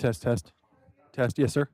Test. Yes, sir.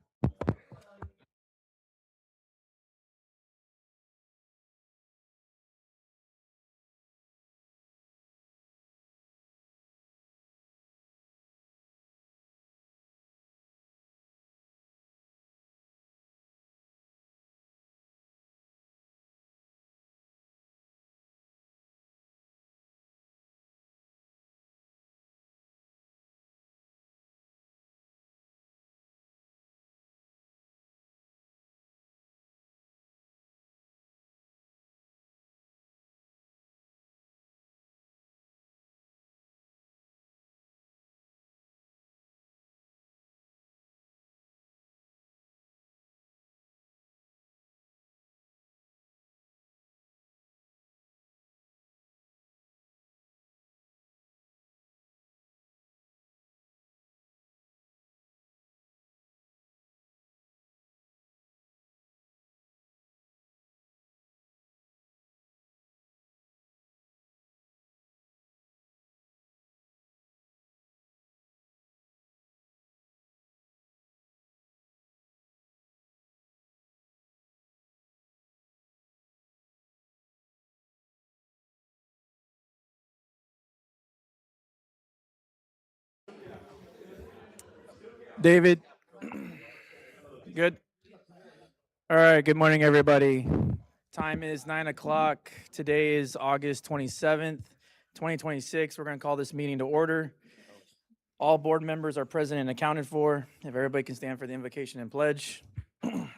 David. Good. All right. Good morning, everybody. Time is 9 o'clock. Today is August 27th, 2026. We're going to call this meeting to order. All board members are present and accounted for. If everybody can stand for the invocation and pledge. Dear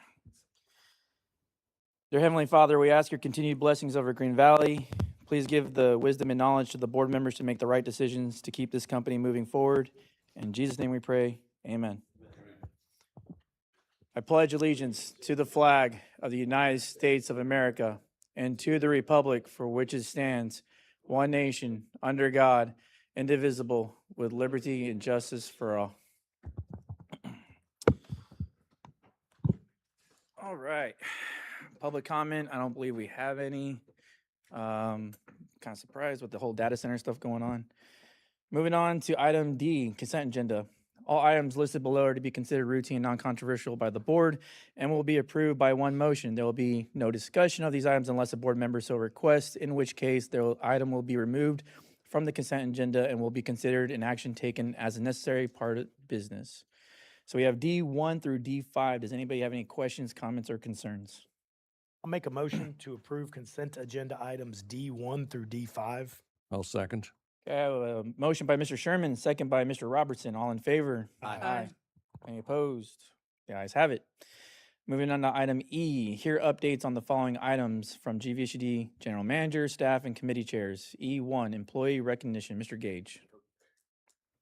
Heavenly Father, we ask your continued blessings over Green Valley. Please give the wisdom and knowledge to the board members to make the right decisions to keep this company moving forward. In Jesus' name we pray. Amen. I pledge allegiance to the flag of the United States of America and to the republic for which it stands, one nation, under God, indivisible, with liberty and justice for all. All right. Public comment. I don't believe we have any. Kind of surprised with the whole data center stuff going on. Moving on to item D, consent agenda. All items listed below are to be considered routine and non-controversial by the board and will be approved by one motion. There will be no discussion of these items unless a board member so requests, in which case the item will be removed from the consent agenda and will be considered an action taken as a necessary part of business. So we have D1 through D5. Does anybody have any questions, comments, or concerns? I'll make a motion to approve consent agenda items D1 through D5. I'll second. Okay, I have a motion by Mr. Sherman, second by Mr. Robertson. All in favor? Aye. Any opposed? The ayes have it. Moving on to item E, hear updates on the following items from GVHD General Manager, staff, and committee chairs. E1, employee recognition. Mr. Gage.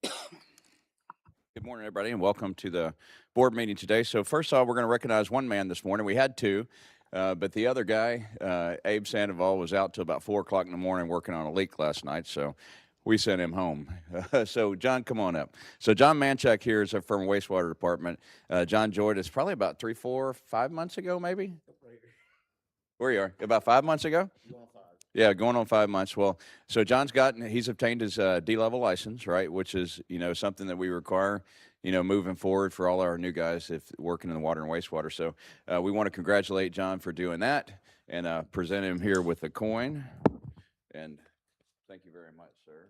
Good morning, everybody, and welcome to the board meeting today. So first off, we're going to recognize one man this morning. We had two, but the other guy, Abe Sandoval, was out till about 4 o'clock in the morning working on a leak last night, so we sent him home. So John, come on up. So John Manchak here is from wastewater department. John joined us probably about 3, 4, 5 months ago, maybe? Where you are? About 5 months ago? Yeah, going on 5 months. Well, so he's obtained his D-level license, right, which is, something that we require, moving forward for all our new guys if working in the water and wastewater. So we want to congratulate John for doing that and present him here with a coin. And thank you very much, sir.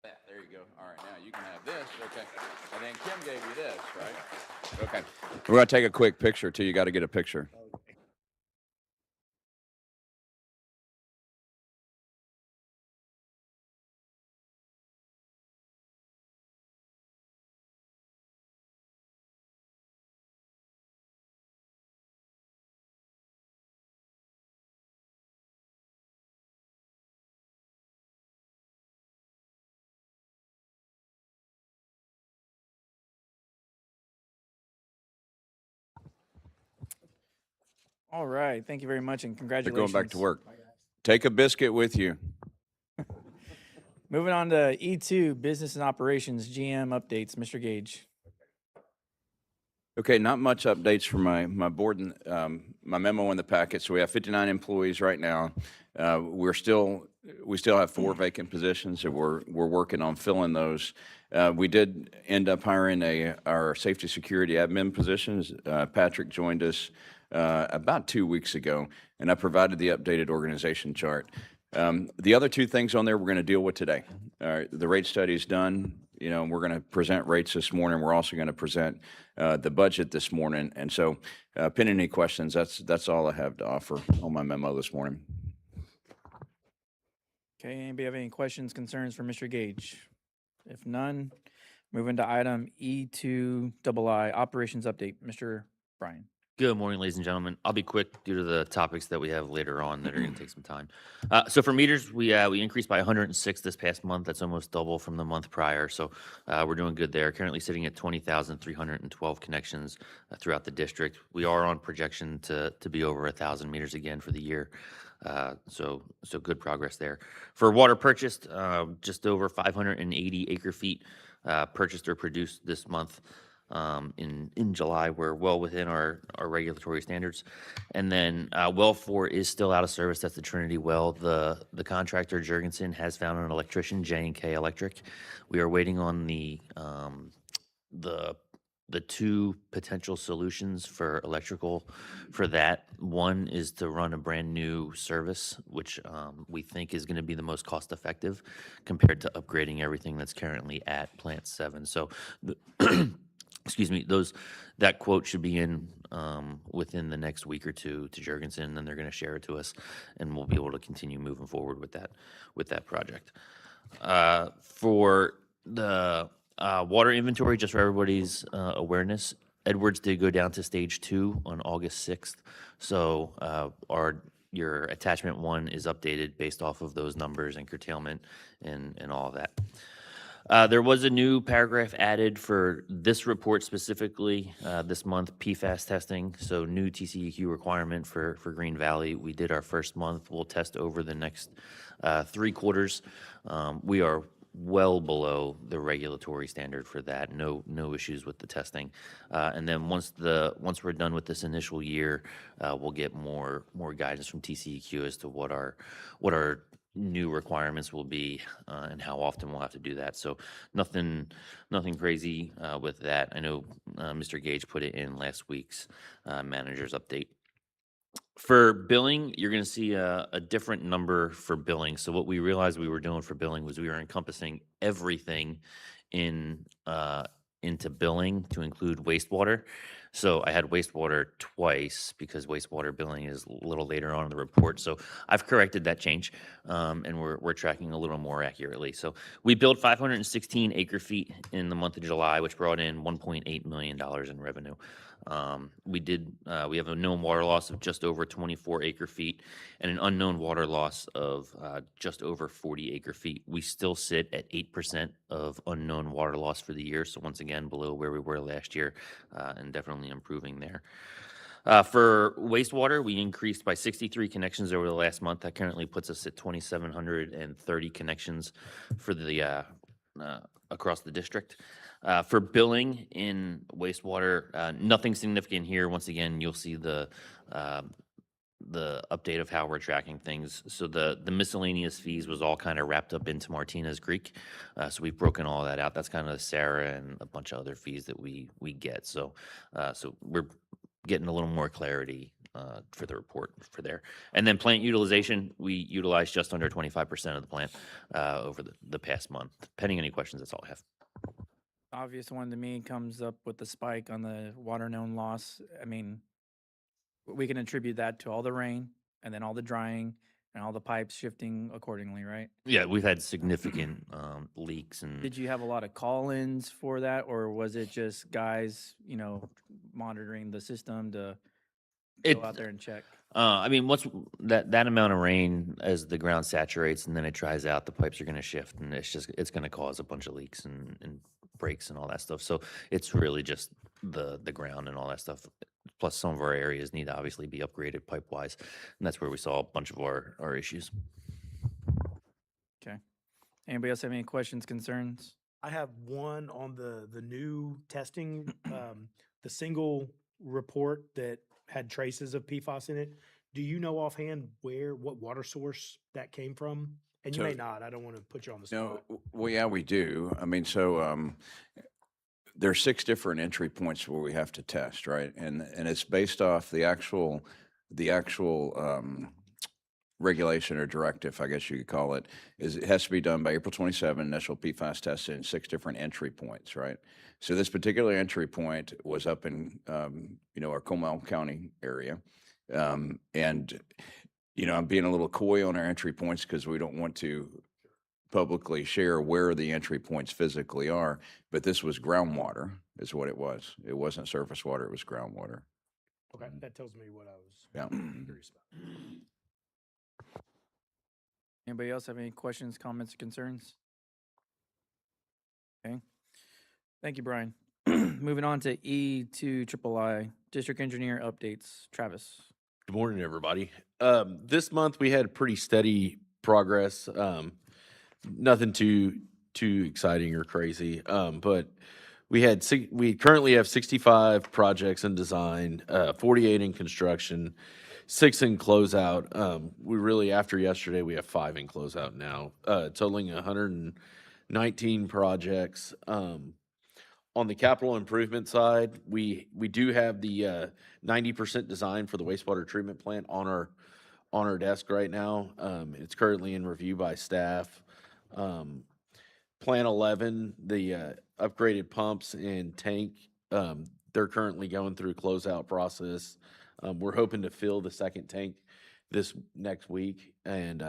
Yeah, there you go. All right, now you can have this. Okay. And then Kim gave you this, right? Okay. We're going to take a quick picture, too. You got to get a picture. All right, thank you very much, and They're congratulations. going back to work. Take a biscuit with you. Moving on to E2, business and operations, GM updates. Mr. Gage. Okay, not much updates for my board and my memo in the packet. So we have 59 employees right now. We still have 4 vacant positions, and we're working on filling those. We did end up hiring our safety security admin positions. Patrick joined us about 2 weeks ago, and I provided the updated organization chart. The other two things on there we're going to deal with today. The rate study is done. We're going to present rates this morning. We're also going to present the budget this morning. And so, pending any questions, that's all I have to offer on my memo this morning. Okay, anybody have any questions, concerns for Mr. Gage? If none, moving to item E2II, operations update. Mr. Bryan. Good morning, ladies and gentlemen. I'll be quick due to the topics that we have later on that are going to take some time. So for meters, we increased by 106 this past month. That's almost double from the month prior. So we're doing good there. Currently sitting at 20,312 connections throughout the district. We are on projection to be over 1,000 meters again for the year. So good progress there. For water purchased, just over 580 acre feet purchased or produced this month. In July, we're well within our regulatory standards. And then well 4 is still out of service. That's the Trinity well. The contractor, Jurgensen, has found an electrician, J&K Electric. We are waiting on the two potential solutions for electrical for that. One is to run a brand new service, which we think is going to be the most cost effective compared to upgrading everything that's currently at Plant 7. So excuse me, that quote should be in within the next week or two to Jurgensen, and then they're going to share it to us, and we'll be able to continue moving forward with that project. For the water inventory, just for everybody's awareness, Edwards did go down to stage 2 on August 6th. So your attachment 1 is updated based off of those numbers and curtailment and all of that. There was a new paragraph added for this report specifically this month, PFAS testing. So new TCEQ requirement for Green Valley. We did our first month. We'll test over the next 3 quarters. We are well below the regulatory standard for that. No issues with the testing. And then once we're done with this initial year, we'll get more guidance from TCEQ as to what our new requirements will be and how often we'll have to do that. So nothing crazy with that. I know Mr. Gage put it in last week's manager's update. For billing, you're going to see a different number for billing. So what we realized we were doing for billing was we were encompassing everything into billing to include wastewater. So I had wastewater twice because wastewater billing is a little later on in the report. So I've corrected that change, and we're tracking a little more accurately. So we billed 516 acre feet in the month of July, which brought in $1.8 million in revenue. We have a known water loss of just over 24 acre feet and an unknown water loss of just over 40 acre feet. We still sit at 8% of unknown water loss for the year. So once again, below where we were last year, and definitely improving there. For wastewater, we increased by 63 connections over the last month. That currently puts us at 2,730 connections for the across the district. For billing in wastewater, nothing significant here. Once again, you'll see the update of how we're tracking things. So the miscellaneous fees was all kind of wrapped up into Martinez Creek. So we've broken all that out. That's kind of the Sarah and a bunch of other fees that we get. So we're getting a little more clarity for the report for there. And then plant utilization, we utilized just under 25% of the plant over the past month. Pending any questions, that's all I have. Obvious one to me comes up with the spike on the water known loss. I mean, we can attribute that to all the rain and then all the drying and all the pipes shifting accordingly, right? Yeah, we've had significant leaks and. Did you have a lot of call-ins for that, or was it just guys, monitoring the system to go out there and check? I mean, once that amount of rain, as the ground saturates and then it dries out, the pipes are going to shift, and it's going to cause a bunch of leaks and breaks and all that stuff. So it's really just the ground and all that stuff. Plus, some of our areas need to obviously be upgraded pipe-wise, and that's where we saw a bunch of our issues. Okay. Anybody else have any questions, concerns? I have one on the new testing, the single report that had traces of PFAS in it. Do you know offhand what water source that came from? And you may So- not, I don't want to put you on the No, spot. well, yeah, we do. I mean, so there's 6 different entry points where we have to test, right? And it's based off the actual regulation or directive, I guess you could call it, is it has to be done by April 27, initial PFAS testing in 6 different entry points, right? So this particular entry point was up in, our Comal County area. And, I'm being a little coy on our entry points because we don't want to publicly share where the entry points physically are, but this was groundwater is what it was. It wasn't surface water, it was groundwater. Okay, that tells me what I was Yeah. curious about. Anybody else have any questions, comments, or concerns? Okay. Thank you, Brian. Moving on to E2 District Engineer updates. Travis. Good morning, everybody. This month we had pretty steady progress. Nothing too exciting or crazy, but we currently have 65 projects in design, 48 in construction, 6 in closeout. We really, after yesterday, we have 5 in closeout now, totaling 119 projects. On the capital improvement side, we do have the 90% design for the wastewater treatment plant on our desk right now. It's currently in review by staff. Plan 11, the upgraded pumps and tank, they're currently going through closeout process. We're hoping to fill the second tank this next week and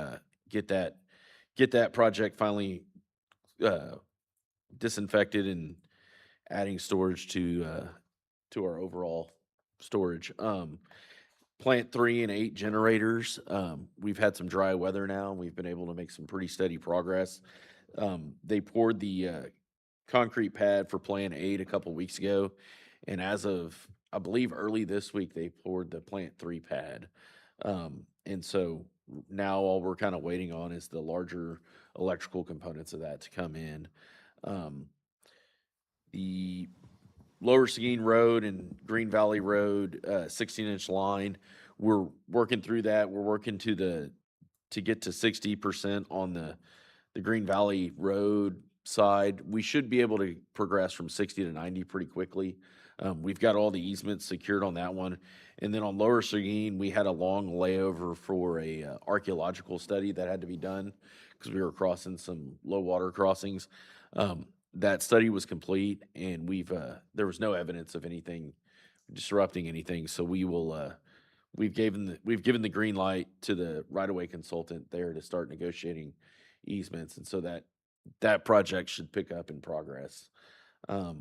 get that project finally disinfected and adding storage to our overall storage. Plant 3 and 8 generators. We've had some dry weather now, and we've been able to make some pretty steady progress. They poured the concrete pad for Plant 8 a couple weeks ago, and as of, I believe, early this week, they poured the Plant 3 pad. And so now all we're kind of waiting on is the larger electrical components of that to come in. The Lower Seguin Road and Green Valley Road, 16-inch line, we're working through that. We're working to get to 60% on the Green Valley Road side. We should be able to progress from 60 to 90 pretty quickly. We've got all the easements secured on that one. And then on Lower Seguin, we had a long layover for a archaeological study that had to be done because we were crossing some low water crossings. That study was complete, and there was no evidence of anything disrupting anything. So we've given the green light to the right-of-way consultant there to start negotiating easements, and so that project should pick up in progress. But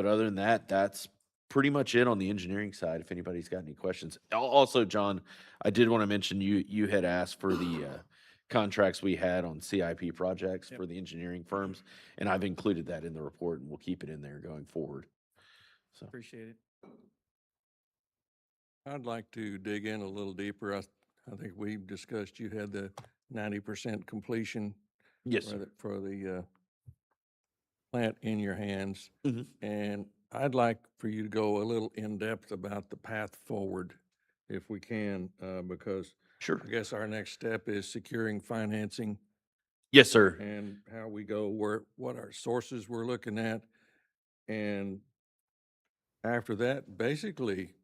other than that, that's pretty much it on the engineering side. If anybody's got any questions, also, John, I did want to mention you had asked for the contracts we had on CIP projects for the engineering firms, and I've included that in the report, and we'll keep it in there going forward. So, Appreciate it. I'd like to dig in a little deeper. I think we've discussed you had the 90% completion yes, sir. for the plant in your hands. Mhm. And I'd like for you to go a little in-depth about the path forward, if we can, because Sure. I guess our next step is securing financing Yes, sir. and how we go, what our sources we're looking at. And after that, basically,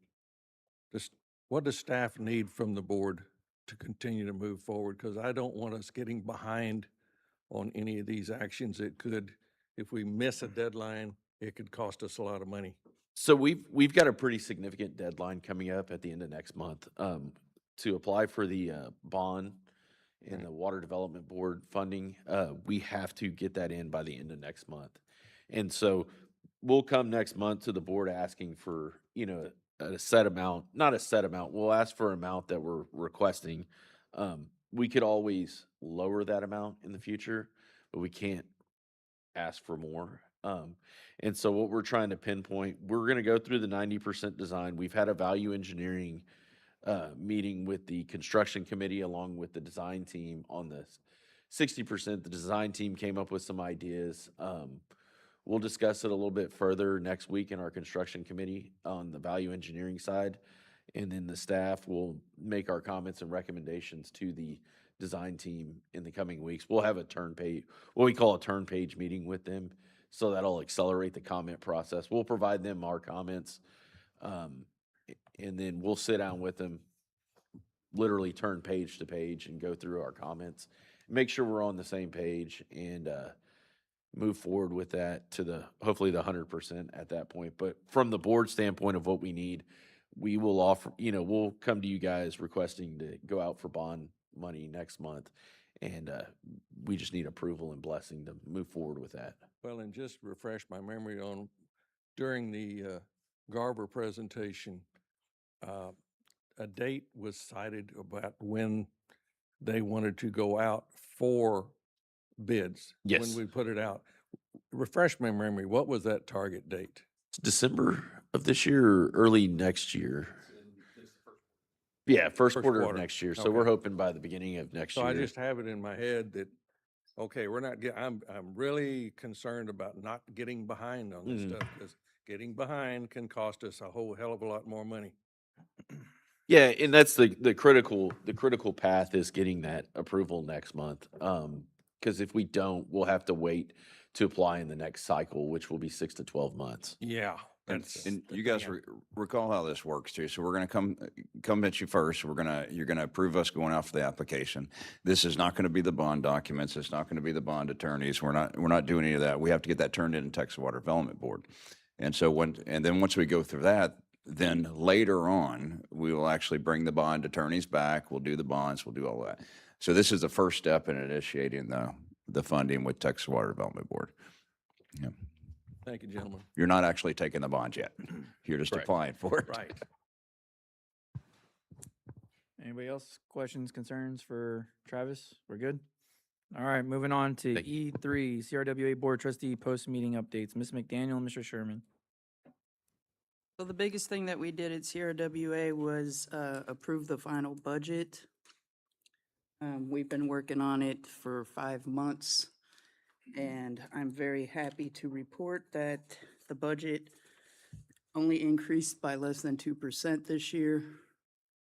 what does staff need from the board to continue to move forward? Because I don't want us getting behind on any of these actions. It could, if we miss a deadline, it could cost us a lot of money. So we've got a pretty significant deadline coming up at the end of next month to apply for the bond and the Water Development Board funding. We have to get that in by the end of next month, and so we'll come next month to the board asking for a set amount, not a set amount. We'll ask for an amount that we're requesting. We could always lower that amount in the future, but we can't ask for more. And so what we're trying to pinpoint, we're going to go through the 90% design. We've had a value engineering meeting with the construction committee along with the design team on this 60%. The design team came up with some ideas. We'll discuss it a little bit further next week in our construction committee on the value engineering side. And then the staff will make our comments and recommendations to the design team in the coming weeks. We'll have a turn page, what we call a turn page meeting with them. So that'll accelerate the comment process. We'll provide them our comments. And then we'll sit down with them, literally turn page to page and go through our comments, make sure we're on the same page, and move forward with that to the, hopefully the 100% at that point. But from the board standpoint of what we need, we will offer, we'll come to you guys requesting to go out for bond money next month. And we just need approval and blessing to move forward with that. Well, and just refresh my memory on, during the Garber presentation, a date was cited about when they wanted to go out for bids. Yes. When we put it out. Refresh my memory, what was that target date? It's December of this year or early next year. Yeah, first quarter of quarter. next year. So Okay. we're hoping by the beginning of next So year. I just have it in my head that, okay, we're not I'm really concerned about not getting behind on this stuff, because getting behind can cost us a whole hell of a lot more money. Yeah, and that's the critical path is getting that approval next month. Because if we don't, we'll have to wait to apply in the next cycle, which will be 6 to 12 months. Yeah. And, That's and the you guys thing. recall how this works too. So we're going to come at you first. You're going to approve us going out for the application. This is not going to be the bond documents. It's not going to be the bond attorneys. We're not doing any of that. We have to get that turned in Texas Water Development Board. And so then once we go through that, then later on, we will actually bring the bond attorneys back. We'll do the bonds. We'll do all that. So this is the first step in initiating the funding with Texas Water Development Board. Yeah. Thank you, gentlemen. You're not actually taking the bond yet. You're just Correct. applying for it. Right. Anybody else? Questions, concerns for Travis? We're good? All right, moving on to Thank E3, CRWA Board Trustee Post-Meeting Updates. Ms. McDaniel and Mr. Sherman. So the biggest thing that we did at CRWA was approve the final budget. We've been working on it for 5 months, and I'm very happy to report that the budget only increased by less than 2% this year,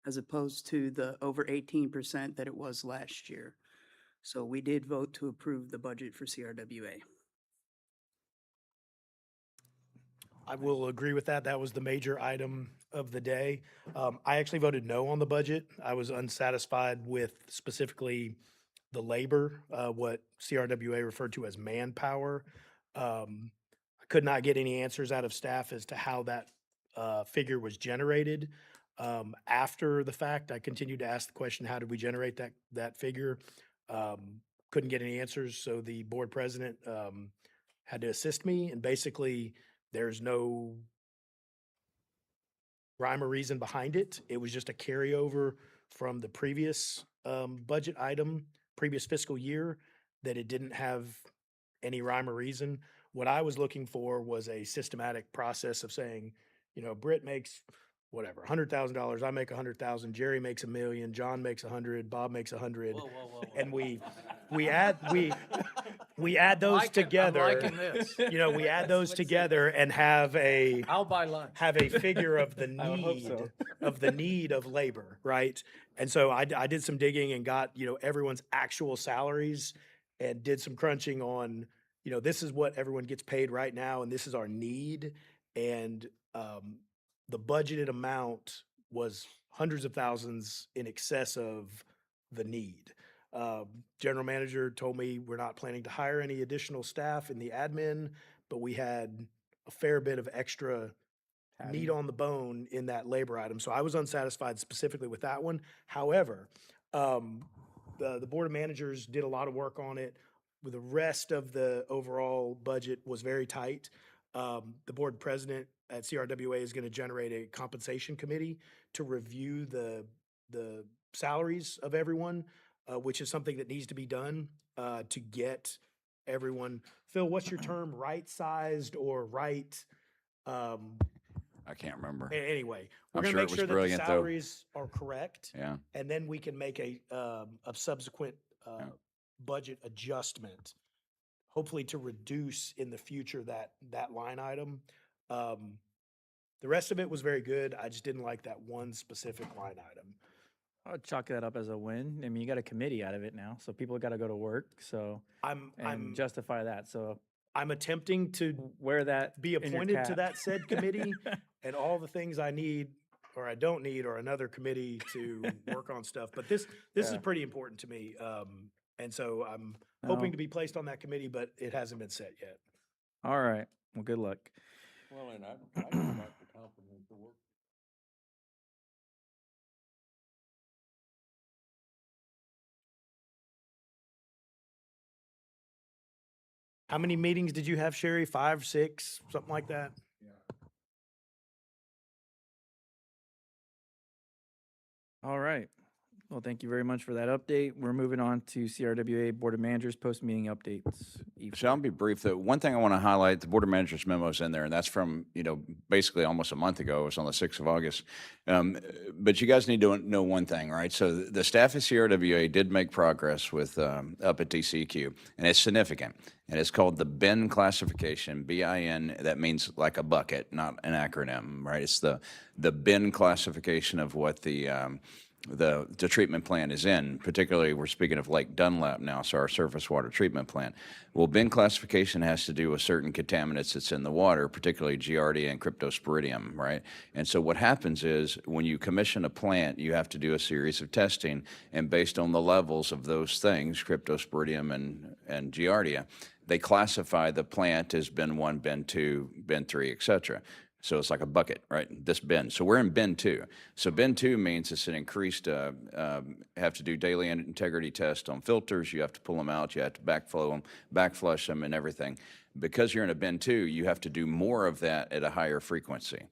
as opposed to the over 18% that it was last year. So we did vote to approve the budget for CRWA. I will agree with that. That was the major item of the day. I actually voted no on the budget. I was unsatisfied with specifically the labor, what CRWA referred to as manpower. I could not get any answers out of staff as to how that figure was generated. After the fact, I continued to ask the question, how did we generate that figure? Couldn't get any answers, so the board president had to assist me, and basically, there's no rhyme or reason behind it. It was just a carryover from the previous budget item, previous fiscal year, that it didn't have any rhyme or reason. What I was looking for was a systematic process of saying, Britt makes whatever, $100,000, I make 100,000, Jerry makes $1 million, John makes 100, Bob makes 100. And we add those together. We add those together and have a I'll buy lunch. have a figure of the I would hope need so. of labor, right? And so I did some digging and got, everyone's actual salaries and did some crunching on, this is what everyone gets paid right now, and this is our need. And the budgeted amount was hundreds of thousands in excess of the need. General manager told me we're not planning to hire any additional staff in the admin, but we had a fair bit of extra meat on the bone in that labor item. So I was unsatisfied specifically with that one. However, the board of managers did a lot of work on it. The rest of the overall budget was very tight. The board president at CRWA is going to generate a compensation committee to review the salaries of everyone, which is something that needs to be done to get everyone. Phil, what's your term? Right-sized or right? I can't remember. Anyway, we're I'm going to sure it make was sure that the brilliant, though. salaries are correct, Yeah. and then we can make a subsequent Yeah. budget adjustment, hopefully to reduce in the future that line item. The rest of it was very good. I just didn't like that one specific line item. I'll chalk that up as a win. I mean, you got a committee out of it now, so people got to go to work. So and I'm justify that. So I'm attempting to wear that be in your appointed to cap. that said committee, and all the things I need or I don't need or another committee to work on stuff. But this is Yeah. pretty important to me. And so I'm hoping No. to be placed on that committee, but it hasn't been set yet. All right. Well, good luck. Well, and I'd like to compliment the work. How many meetings did you have, Sherry? 5, 6, something like that? All right. Well, thank you very much for that update. We're moving on to CRWA Board of Managers post-meeting updates. So I'll be brief. The one thing I want to highlight, the Board of Managers memo is in there, and that's from, basically almost a month ago. It was on the 6th of August. But you guys need to know one thing, right? So the staff at CRWA did make progress with, up at TCEQ, and it's significant. And it's called the BIN classification, BIN. That means like a bucket, not an acronym, right? It's the BIN classification of what the treatment plant is in. Particularly, we're speaking of Lake Dunlap now, so our surface water treatment plant. Well, bin classification has to do with certain contaminants that's in the water, particularly Giardia and Cryptosporidium, right? And so what happens is when you commission a plant, you have to do a series of testing, and based on the levels of those things, Cryptosporidium and Giardia, they classify the plant as bin 1, bin 2, bin 3, et cetera. So it's like a bucket, right? This bin. So we're in bin 2. So bin 2 means it's an increased, have to do daily integrity test on filters. You have to pull them out. You have to backflow them, backflush them and everything. Because you're in a bin 2, you have to do more of that at a higher frequency.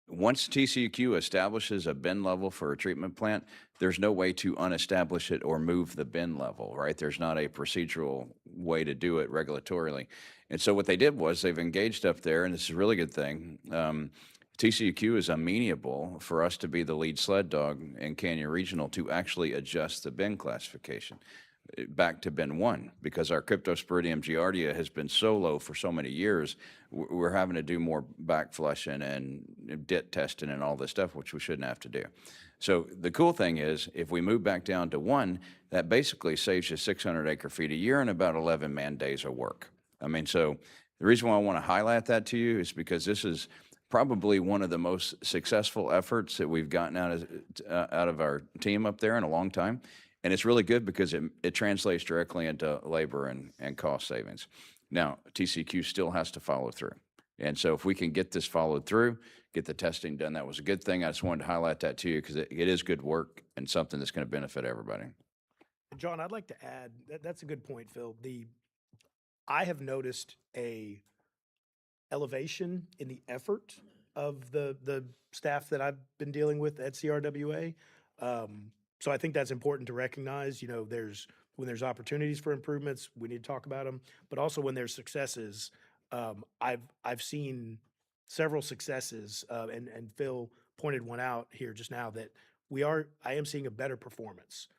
Once TCEQ establishes a bin level for a treatment plant, there's no way to unestablish it or move the bin level, right? There's not a procedural way to do it regulatorily. And so what they did was they've engaged up there, and this is a really good thing. TCEQ is amenable for us to be the lead sled dog in Canyon Regional to actually adjust the bin classification back to bin 1, because our Cryptosporidium Giardia has been so low for so many years. We're having to do more back flushing and DIT testing and all this stuff, which we shouldn't have to do. So the cool thing is, if we move back down to 1, that basically saves you 600 acre feet a year and about 11 man days of work. I mean, so the reason why I want to highlight that to you is because this is probably one of the most successful efforts that we've gotten out of our team up there in a long time. And it's really good because it translates directly into labor and cost savings. Now, TCEQ still has to follow through. And so if we can get this followed through, get the testing done, that was a good thing. I just wanted to highlight that to you because it is good work and something that's going to benefit everybody. John, I'd like to add, that's a good point, Phil. I have noticed a elevation in the effort of the staff that I've been dealing with at CRWA. So I think that's important to recognize. When there's opportunities for improvements, we need to talk about them. But also when there's successes, I've seen several successes, and Phil pointed one out here just now that I am seeing a better performance.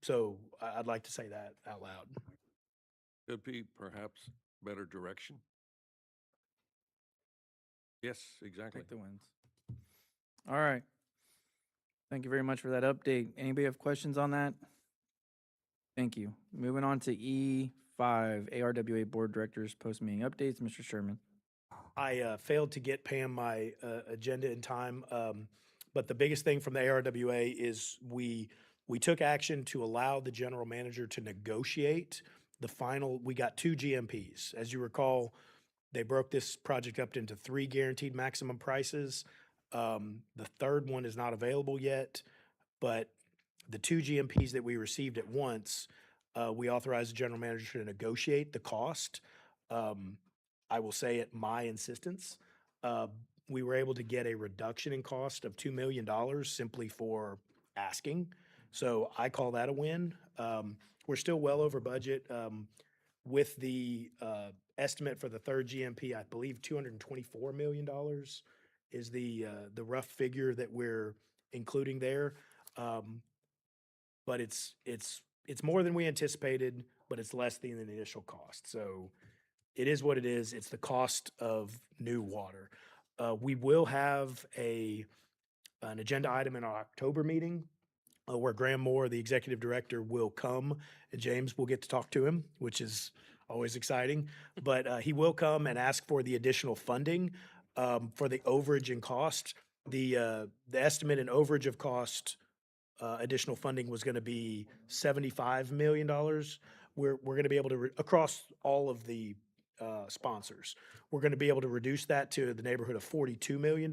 So I'd like to say that out loud. Could be perhaps better direction. Yes, exactly. Take the wins. All right. Thank you very much for that update. Anybody have questions on that? Thank you. Moving on to E5, ARWA Board Directors post-meeting updates. Mr. Sherman. I failed to get Pam my agenda in time, but the biggest thing from the ARWA is we took action to allow the general manager to negotiate the final. We got 2 GMPs. As you recall, they broke this project up into 3 guaranteed maximum prices. The third one is not available yet, but the 2 GMPs that we received at once, we authorized the general manager to negotiate the cost. I will say at my insistence, we were able to get a reduction in cost of $2 million simply for asking. So I call that a win. We're still well over budget. With the estimate for the third GMP, I believe $224 million is the rough figure that we're including there. But it's more than we anticipated, but it's less than the initial cost. So it is what it is. It's the cost of new water. We will have a an agenda item in our October meeting where Graham Moore, the executive director, will come, and James will get to talk to him, which is always exciting. But he will come and ask for the additional funding for the overage and cost. The estimate and overage of cost additional funding was going to be $75 million. We're going to be able to, across all of the sponsors, we're going to be able to reduce that to the neighborhood of $42 million.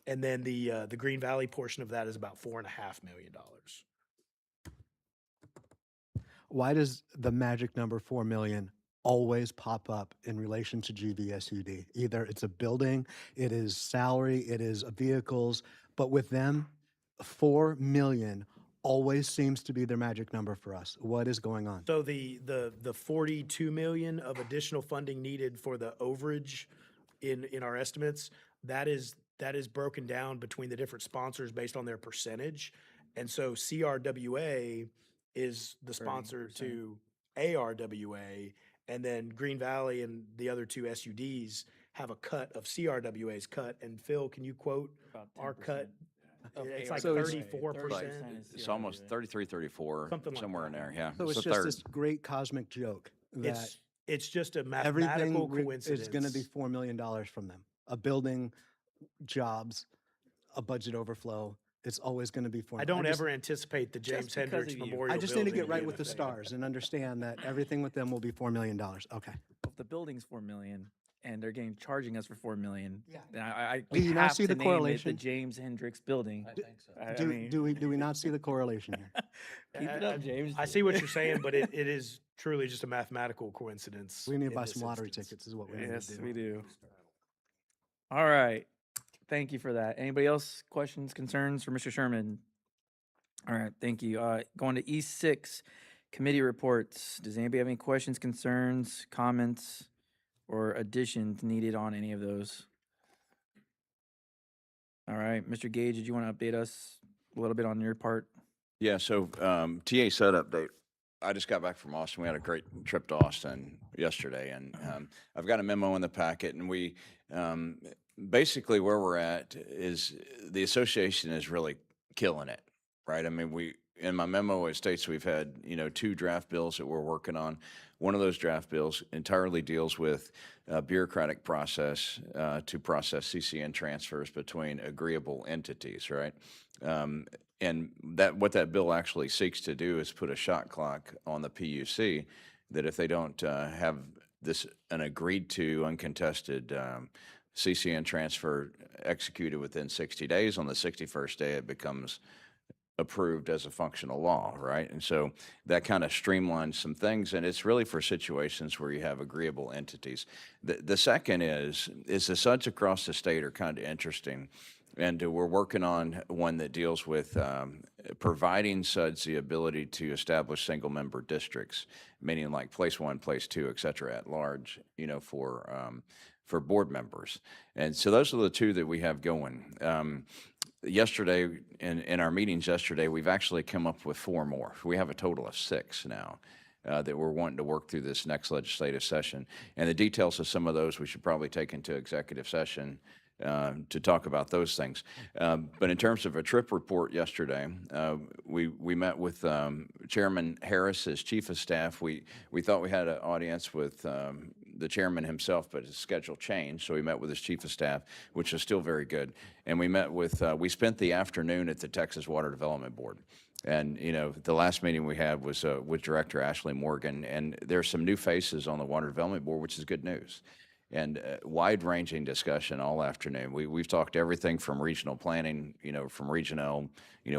And then the Green Valley portion of that is about $4.5 million. Why does the magic number 4 million always pop up in relation to GVSUD? Either it's a building, it is salary, it is vehicles, but with them, 4 million always seems to be their magic number for us. What is going on? So the 42 million of additional funding needed for the overage in our estimates, that is broken down between the different sponsors based on their percentage. And so CRWA is the sponsor to ARWA, and then Green Valley and the other two SUDs have a cut of CRWA's cut. And Phil, can you quote About our 10%. cut? It's like So it's- 34%. It's almost 33, 34, Something like somewhere in that. there, yeah. So it's a just third. this great cosmic joke that It's just a everything mathematical coincidence. is going to be $4 million from them. A building, jobs, a budget overflow. It's always going to be 4 I million. don't ever anticipate the James because Hendricks of you. Memorial I just need to Building get right being with the affected. stars and understand that everything with them will be $4 million. Okay. If the building's 4 million and they're charging us for 4 million, Yeah. then I Do you not have see to the name it correlation? the James Hendricks Building. I Do, mean, do we not see the correlation here? keep it up, James. I see what you're saying, but it is truly just a mathematical coincidence. We need to in buy this some lottery instance. tickets is what we need Yes, to do. we do. All right. Thank you for that. Anybody else questions, concerns for Mr. Sherman? All right, thank you. Going to E6, committee reports. Does anybody have any questions, concerns, comments, or additions needed on any of those? All right, Mr. Gage, did you want to update us a little bit on your part? Yeah, so TA set update. I just got back from Austin. We had a great trip to Austin yesterday, and I've got a memo in the packet, and we basically where we're at is the association is really killing it, right? I mean, in my memo it states we've had 2 draft bills that we're working on. One of those draft bills entirely deals with a bureaucratic process to process CCN transfers between agreeable entities, right? And what that bill actually seeks to do is put a shot clock on the PUC that if they don't have an agreed to uncontested CCN transfer executed within 60 days, on the 61st day it becomes approved as a functional law, right? And so that kind of streamlines some things, and it's really for situations where you have agreeable entities. The second is the SUDs across the state are kind of interesting, and we're working on one that deals with providing SUDs the ability to establish single-member districts, meaning like place 1, place 2, et cetera, at large, for board members. And so those are the 2 that we have going. Yesterday, in our meetings yesterday, we've actually come up with 4 more. We have a total of 6 now that we're wanting to work through this next legislative session. And the details of some of those we should probably take into executive session to talk about those things. But in terms of a trip report yesterday, we met with Chairman Harris as Chief of Staff. We thought we had an audience with the chairman himself, but his schedule changed, so we met with his Chief of Staff, which is still very good. And we met with, we spent the afternoon at the Texas Water Development Board. And, the last meeting we had was with Director Ashley Morgan, and there's some new faces on the Water Development Board, which is good news. And wide-ranging discussion all afternoon. We've talked everything from regional planning, from regional,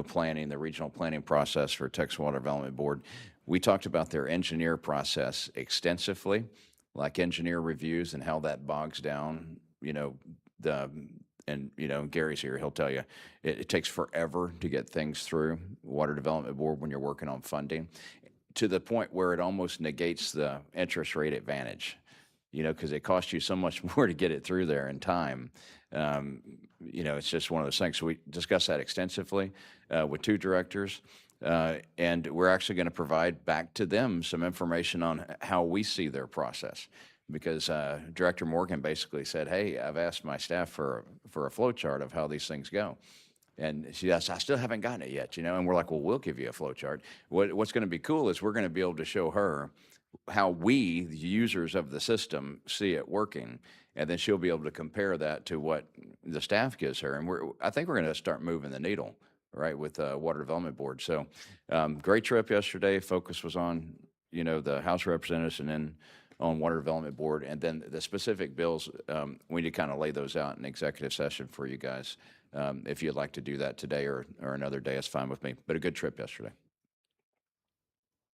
planning, the regional planning process for Texas Water Development Board. We talked about their engineer process extensively, like engineer reviews and how that bogs down, Gary's here, he'll tell you, it takes forever to get things through Water Development Board when you're working on funding, to the point where it almost negates the interest rate advantage. Because it costs you so much more to get it through there in time. It's just one of those things. So we discussed that extensively with 2 directors. And we're actually going to provide back to them some information on how we see their process. Because Director Morgan basically said, hey, I've asked my staff for a flow chart of how these things go. And she asked, I still haven't gotten it yet, and we're like, well, we'll give you a flow chart. What's going to be cool is we're going to be able to show her how we, the users of the system, see it working. And then she'll be able to compare that to what the staff gives her. And I think we're going to start moving the needle, right, with Water Development Board. So great trip yesterday. Focus was on, the House of Representatives and then on Water Development Board. And then the specific bills, we need to kind of lay those out in executive session for you guys. If you'd like to do that today or another day, it's fine with me. But a good trip yesterday.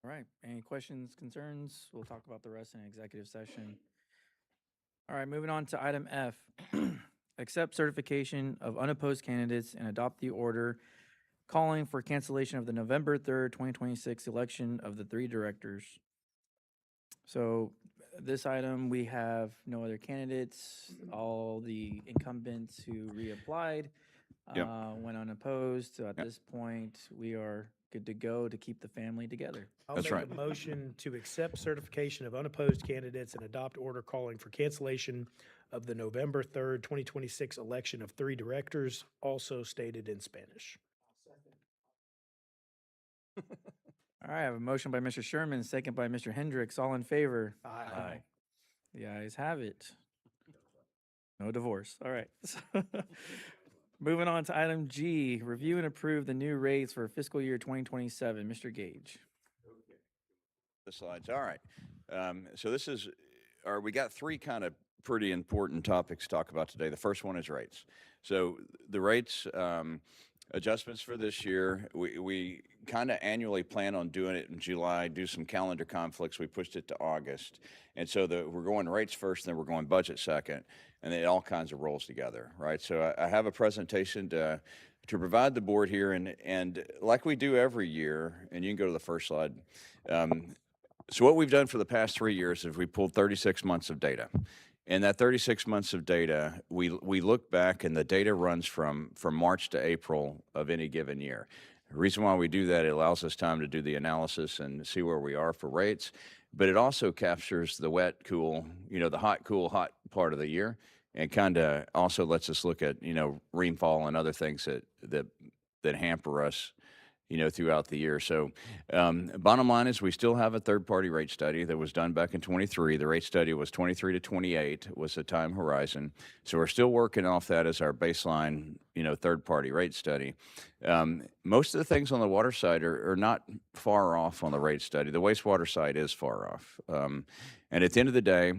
All right. Any questions, concerns? We'll talk about the rest in executive session. All right, moving on to item F. Accept certification of unopposed candidates and adopt the order calling for cancellation of the November 3rd, 2026 election of the 3 directors. So this item, we have no other candidates. All the incumbents who reapplied Yep. went unopposed. So at Yep. this point, we are good to go to keep the family together. I'll That's make right. a motion to accept certification of unopposed candidates and adopt order calling for cancellation of the November 3rd, 2026 election of 3 directors, also stated in Spanish. All right, I have a motion by Mr. Sherman, second by Mr. Hendricks. All in favor? Aye. The ayes have it. No divorce. All right. Moving on to item G, review and approve the new rates for fiscal year 2027. Mr. Gage. The slides. All right. So this is, we got 3 kind of pretty important topics to talk about today. The first one is rates. So the rates adjustments for this year, we kind of annually plan on doing it in July, do some calendar conflicts. We pushed it to August. And so we're going rates first, then we're going budget second, and then it all kinds of rolls together, right? So I have a presentation to provide the board here, and like we do every year, and you can go to the first slide. So what we've done for the past 3 years is we pulled 36 months of data. And that 36 months of data, we look back, and the data runs from March to April of any given year. The reason why we do that, it allows us time to do the analysis and see where we are for rates, but it also captures the wet, cool, the hot, cool, hot part of the year, and kind of also lets us look at, rainfall and other things that hamper us, throughout the year. So bottom line is we still have a third-party rate study that was done back in 23. The rate study was 23 to 28 was the time horizon. So we're still working off that as our baseline, third-party rate study. Most of the things on the water side are not far off on the rate study. The wastewater side is far off. And at the end of the day,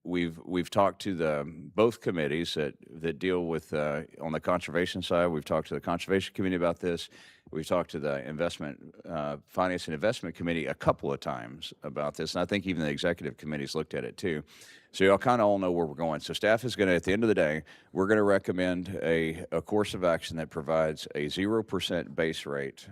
we've talked to both committees that deal with on the conservation side. We've talked to the Conservation Committee about this. We've talked to the Finance and Investment Committee a couple of times about this, and I think even the Executive Committee's looked at it too. So y'all kind of all know where we're going. So staff is going to, at the end of the day, we're going to recommend a course of action that provides a 0% base rate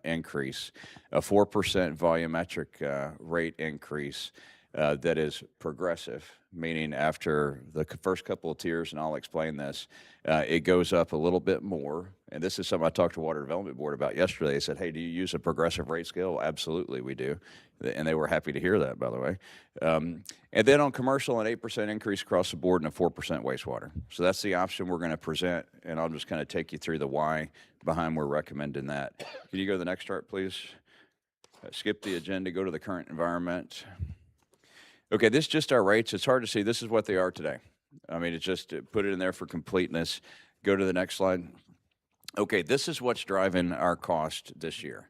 increase, a 4% volumetric rate increase, that is progressive, meaning after the first couple of tiers, and I'll explain this, it goes up a little bit more. And this is something I talked to Water Development Board about yesterday. They said, hey, do you use a progressive rate scale? Absolutely, we do. And they were happy to hear that, by the way. And then on commercial, an 8% increase across the board and a 4% wastewater. So that's the option we're going to present, and I'll just kind of take you through the why behind we're recommending that. Can you go to the next chart, please? Skip the agenda, go to the current environment. Okay, this is just our rates. It's hard to see. This is what they are today. I mean, it's just put it in there for completeness. Go to the next slide. Okay, this is what's driving our cost this year.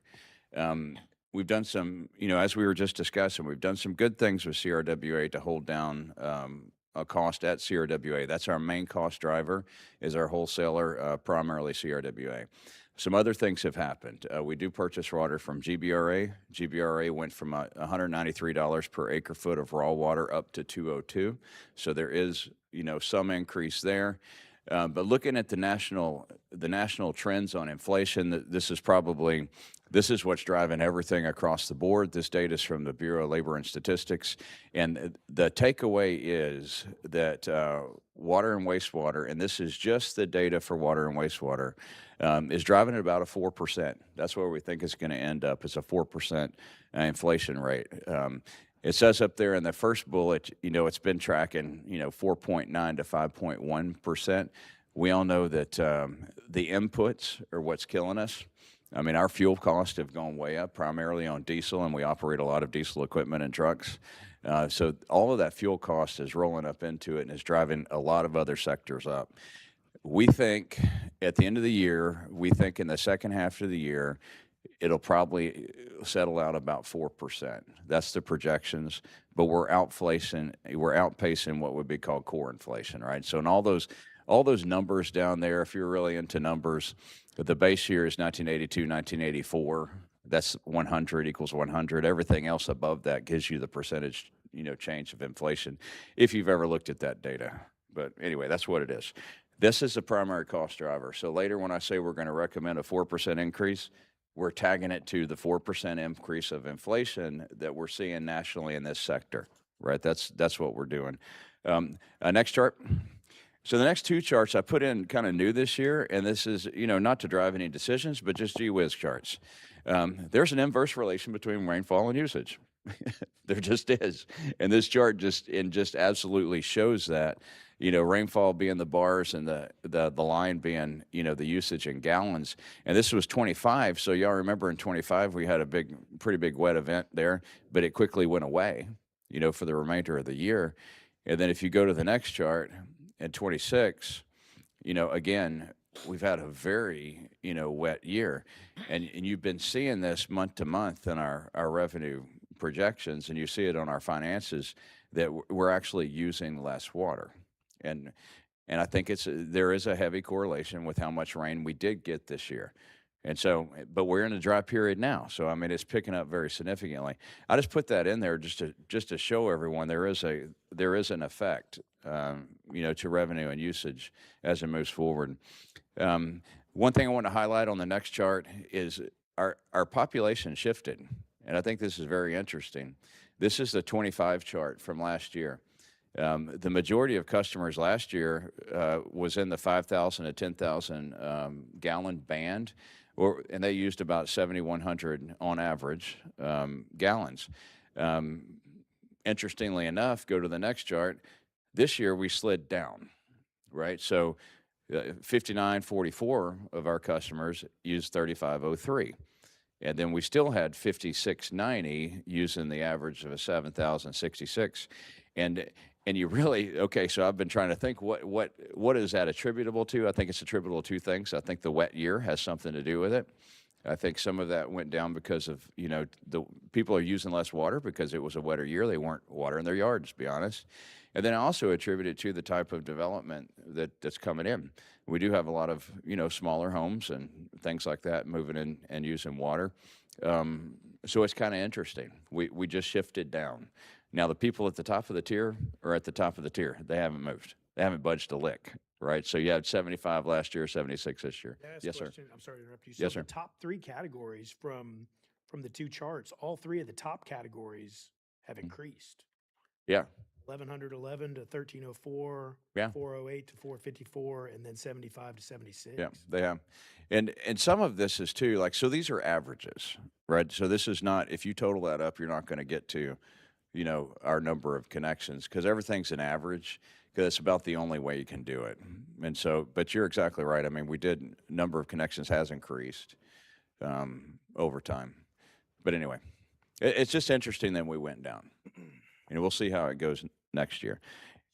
We've done some, as we were just discussing, we've done some good things with CRWA to hold down a cost at CRWA. That's our main cost driver, is our wholesaler, primarily CRWA. Some other things have happened. We do purchase water from GBRA. GBRA went from $193 per acre foot of raw water up to $202. So there is, some increase there. But looking at the national trends on inflation, this is what's driving everything across the board. This data is from the Bureau of Labor and Statistics. And the takeaway is that water and wastewater, and this is just the data for water and wastewater, is driving at about a 4%. That's where we think it's going to end up. It's a 4% inflation rate. It says up there in the first bullet, it's been tracking, 4.9 to 5.1%. We all know that the inputs are what's killing us. I mean, our fuel costs have gone way up, primarily on diesel, and we operate a lot of diesel equipment and trucks. So all of that fuel cost is rolling up into it and is driving a lot of other sectors up. We think at the end of the year, we think in the second half of the year, it'll probably settle out about 4%. That's the projections, but we're outpacing what would be called core inflation, right? So in all those numbers down there, if you're really into numbers, the base year is 1982, 1984. That's 100 equals 100. Everything else above that gives you the percentage, change of inflation, if you've ever looked at that data. But anyway, that's what it is. This is the primary cost driver. So later when I say we're going to recommend a 4% increase, we're tagging it to the 4% increase of inflation that we're seeing nationally in this sector, right? That's what we're doing. Next chart. So the next two charts I put in kind of new this year, and this is, not to drive any decisions, but just gee whiz charts. There's an inverse relation between rainfall and usage. There just is. And this chart just absolutely shows that. Rainfall being the bars and the line being, the usage in gallons. And this was 25. So y'all remember in 25, we had a pretty big wet event there, but it quickly went away, for the remainder of the year. And then if you go to the next chart in 26, again, we've had a very, wet year. And you've been seeing this month to month in our revenue projections, and you see it on our finances that we're actually using less water. And I think there is a heavy correlation with how much rain we did get this year. And so, but we're in a dry period now. So, I mean, it's picking up very significantly. I just put that in there just to show everyone there is an effect, to revenue and usage as it moves forward. One thing I want to highlight on the next chart is our population shifted. And I think this is very interesting. This is the 25 chart from last year. The majority of customers last year was in the 5,000 to 10,000 gallon band, and they used about 7,100 on average gallons. Interestingly enough, go to the next chart. This year we slid down, right? So 5944 of our customers used 3503. And then we still had 5690 using the average of a 7,066. And you really, okay, so I've been trying to think what is that attributable to? I think it's attributable to two things. I think the wet year has something to do with it. I think some of that went down because of, the people are using less water because it was a wetter year. They weren't watering their yards, to be honest. And then I also attribute it to the type of development that's coming in. We do have a lot of, smaller homes and things like that moving in and using water. So it's kind of interesting. We just shifted down. Now, the people at the top of the tier are at the top of the tier. They haven't moved. They haven't budged a lick, right? So you had 75 last year, 76 this year. Yes, sir. I'm sorry to interrupt you. Yes, So sir. the top three categories from the two charts, all three of the top categories have increased. Yeah. 1111 to 1304, Yeah. 408 to 454, and then 75 to 76. Yeah, they have. And some of this is too, like, so these are averages, right? So this is not, if you total that up, you're not going to get to, our number of connections because everything's an average because it's about the only way you can do it. And so, but you're exactly right. I mean, number of connections has increased over time. But anyway, it's just interesting that we went down. We'll see how it goes next year.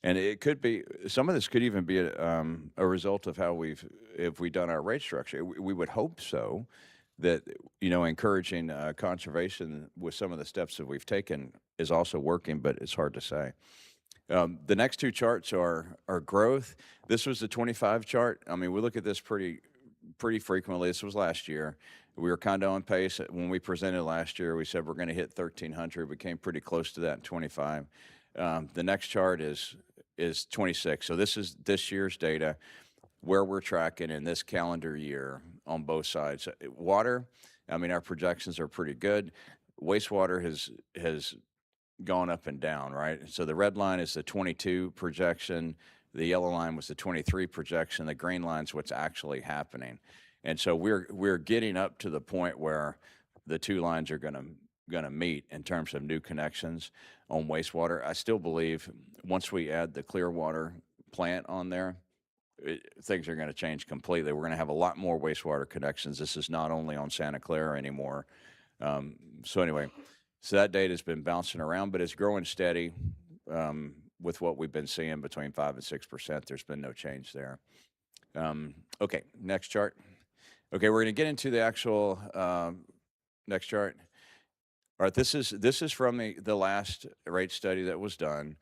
And it could be, some of this could even be a result of how if we've done our rate structure. We would hope so, that, encouraging conservation with some of the steps that we've taken is also working, but it's hard to say. The next two charts are growth. This was the 25 chart. I mean, we look at this pretty frequently. This was last year. We were kind of on pace. When we presented last year, we said we're going to hit 1,300. We came pretty close to that in 25. The next chart is 26. So this is this year's data, where we're tracking in this calendar year on both sides. Water, I mean, our projections are pretty good. Wastewater has gone up and down, right? So the red line is the 22 projection. The yellow line was the 23 projection. The green line's what's actually happening. And so we're getting up to the point where the two lines are going to meet in terms of new connections on wastewater. I still believe once we add the Clearwater plant on there, things are going to change completely. We're going to have a lot more wastewater connections. This is not only on Santa Clara anymore. So anyway, so that data has been bouncing around, but it's growing steady with what we've been seeing between 5 and 6%. There's been no change there. Okay, next chart. Okay, we're going to get into the actual next chart. All right, this is from the last rate study that was done.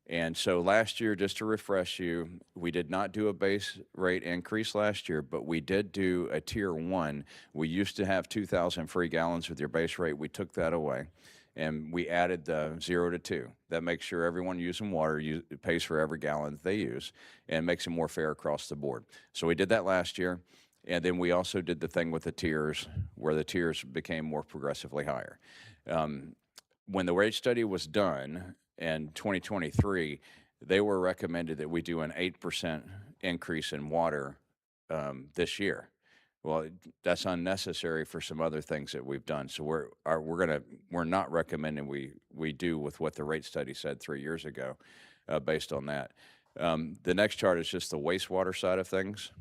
And so last year, just to refresh you, we did not do a base rate increase last year, but we did do a tier 1. We used to have 2,000 free gallons with your base rate. We took that away, and we added the 0 to 2. That makes sure everyone using water pays for every gallon that they use, and makes it more fair across the board. So we did that last year, and then we also did the thing with the tiers, where the tiers became more progressively higher. When the rate study was done in 2023, they were recommended that we do an 8% increase in water this year. Well, that's unnecessary for some other things that we've done. So we're not recommending we do with what the rate study said 3 years ago, based on that. The next chart is just the wastewater side of things.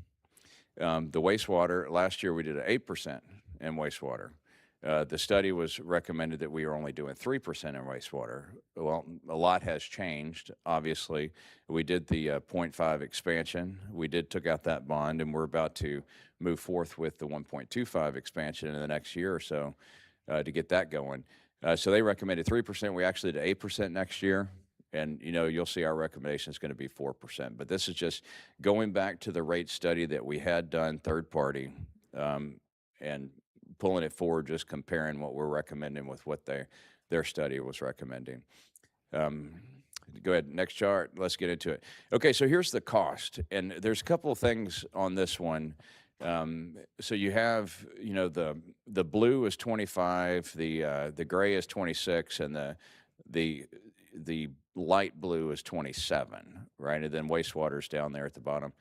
The wastewater, last year we did an 8% in wastewater. The study was recommended that we were only doing 3% in wastewater. Well, a lot has changed, obviously. We did the 0.5 expansion. We took out that bond, and we're about to move forth with the 1.25 expansion in the next year or so to get that going. So they recommended 3%. We actually did 8% next year. And, you'll see our recommendation is going to be 4%. But this is just going back to the rate study that we had done third party and pulling it forward, just comparing what we're recommending with what their study was recommending. Go ahead, next chart. Let's get into it. Okay, so here's the cost. And there's a couple of things on this one. So you have, the blue is 25, the gray is 26, and the light blue is 27, right? And then wastewater's down there at the bottom.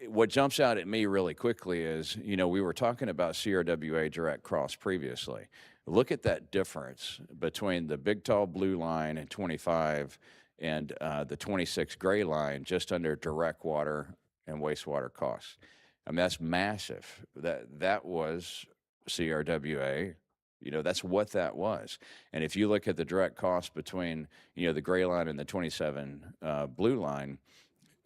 What jumps out at me really quickly is, we were talking about CRWA direct cross previously. Look at that difference between the big tall blue line and 25 and the 26 gray line, just under direct water and wastewater costs. I mean, that's massive. That was CRWA. That's what that was. And if you look at the direct cost between, the gray line and the 27 blue line,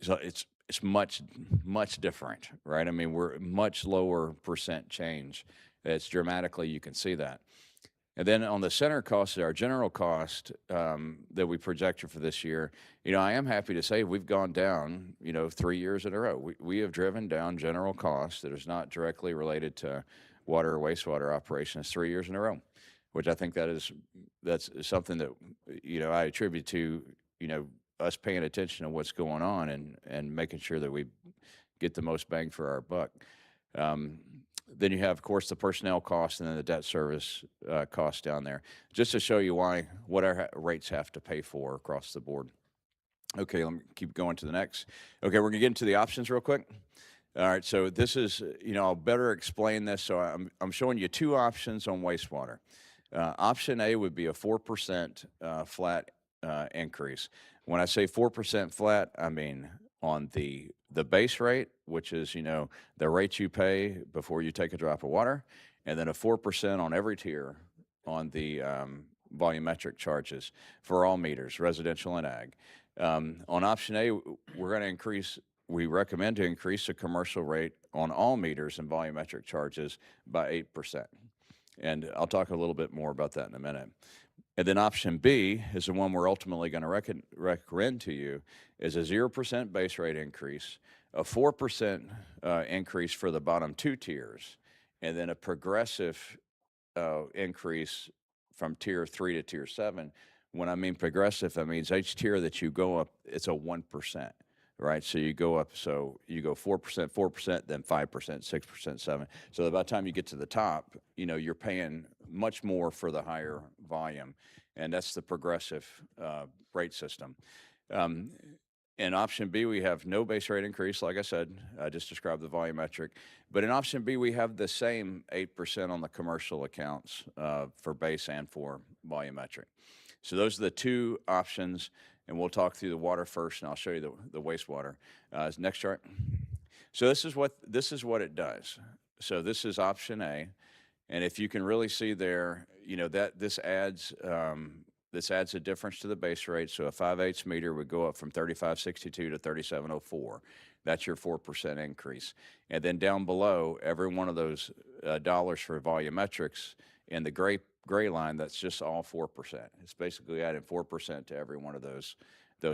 so it's much, much different, right? I mean, we're much lower percent change. It's dramatically, you can see that. And then on the center cost, our general cost that we projected for this year, I am happy to say we've gone down, 3 years in a row. We have driven down general costs that is not directly related to water or wastewater operations 3 years in a row, which I think that's something that, I attribute to, us paying attention to what's going on and making sure that we get the most bang for our buck. Then you have, of course, the personnel costs and then the debt service costs down there, just to show you what our rates have to pay for across the board. Okay, let me keep going to the next. Okay, we're going to get into the options real quick. All right, so this is, I'll better explain this. So I'm showing you two options on wastewater. Option A would be a 4% flat increase. When I say 4% flat, I mean on the base rate, which is, the rate you pay before you take a drop of water, and then a 4% on every tier on the volumetric charges for all meters, residential and ag. On option A, we recommend to increase the commercial rate on all meters and volumetric charges by 8%. And I'll talk a little bit more about that in a minute. And then option B is the one we're ultimately going to recommend to you, is a 0% base rate increase, a 4% increase for the bottom two tiers, and then a progressive increase from tier 3 to tier 7. When I mean progressive, that means each tier that you go up, it's a 1%. Right, so you go up, so you go 4%, 4%, then 5%, 6%, 7%. So by the time you get to the top, you're paying much more for the higher volume, and that's the progressive rate system. In option B, we have no base rate increase, like I said. I just described the volumetric. But in option B, we have the same 8% on the commercial accounts for base and for volumetric. So those are the two options. and we'll talk through the water first, and I'll show you the wastewater. Next chart. So this is what it does. So this is option A, and if you can really see there, you know that this adds a difference to the base rate. So a 5/8 meter would go up from 3562 to 3704. That's your 4% increase. And then down below, every one of those dollars for volumetrics in the gray line, that's just all 4%. It's basically adding 4% to every one of those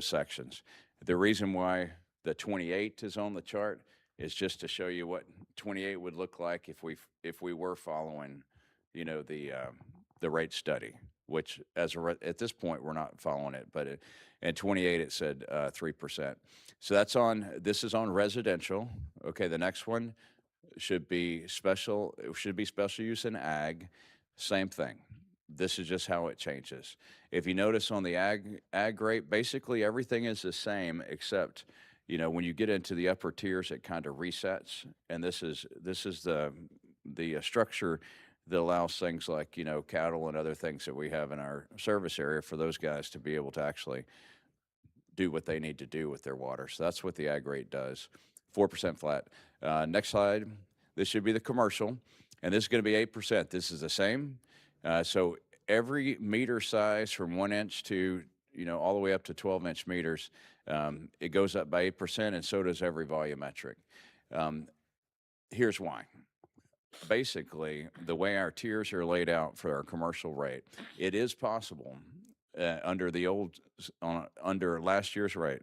sections. The reason why the 28 is on the chart is just to show you what 28 would look like if we were following, you know, the rate study, which at this point we're not following it, but in 28 it said 3%. So this is on residential. Okay, the next one should be special use in ag. Same thing. This is just how it changes. If you notice on the ag rate, basically everything is the same except, you know, when you get into the upper tiers, it kind of resets, and this is the structure that allows things like, you know, cattle and other things that we have in our service area for those guys to be able to actually do what they need to do with their water. So that's what the ag rate does, 4% flat. Next slide. This should be the commercial, and this is going to be 8%. This is the same. So every meter size from 1 inch to, you know, all the way up to 12-inch meters, it goes up by 8%, and so does every volumetric. Here's why. Basically, the way our tiers are laid out for our commercial rate, it is possible under last year's rate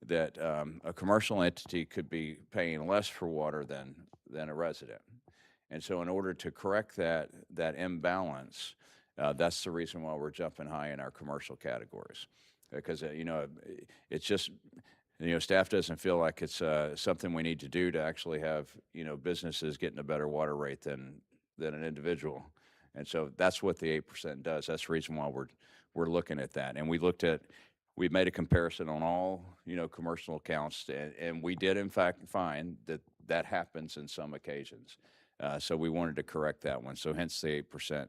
that a commercial entity could be paying less for water than a resident. And so in order to correct that imbalance, that's the reason why we're jumping high in our commercial categories. Because, you know, it's just, you know, staff doesn't feel like it's something we need to do to actually have, you know, businesses getting a better water rate than an individual. And so that's what the 8% does. That's the reason why we're looking at that. And we made a comparison on all, you know, commercial accounts, and we did in fact find that happens in some occasions. So we wanted to correct that one. So hence the 8%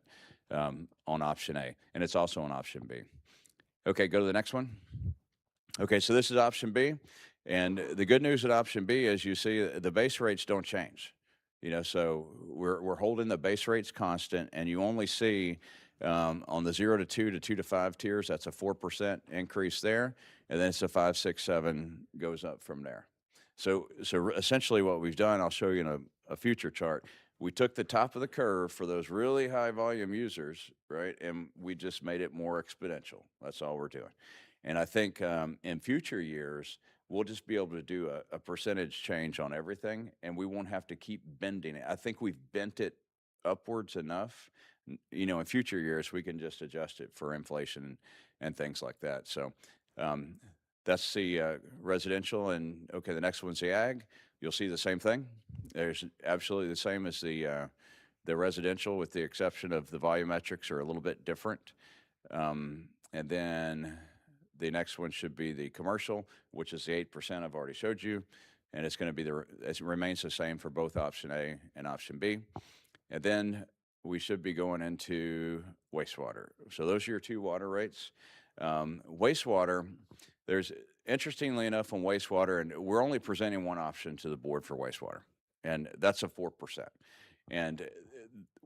on option A, and it's also on option B. Okay, go to the next one. Okay, so this is option B, and the good news at option B is you see the base rates don't change. You know, so we're holding the base rates constant, and you only see on the 0 to 2 to 2 to 5 tiers, that's a 4% increase there, and then it's a 5, 6, 7 goes up from there. So essentially what we've done, I'll show you in a future chart, we took the top of the curve for those really high volume users, right, and we just made it more exponential. That's all we're doing. And I think in future years, we'll just be able to do a percentage change on everything, and we won't have to keep bending it. I think we've bent it upwards enough. You know, in future years, we can just adjust it for inflation and things like that. So that's the residential, and okay, the next one's the ag. You'll see the same thing. There's absolutely the same as the residential, with the exception of the volumetrics are a little bit different. And then the next one should be the commercial, which is the 8% I've already showed you, and it's going to be it remains the same for both option A and option B. And then we should be going into wastewater. So those are your two water rates. Wastewater, there's interestingly enough on wastewater, and we're only presenting one option to the board for wastewater, and that's a 4%. And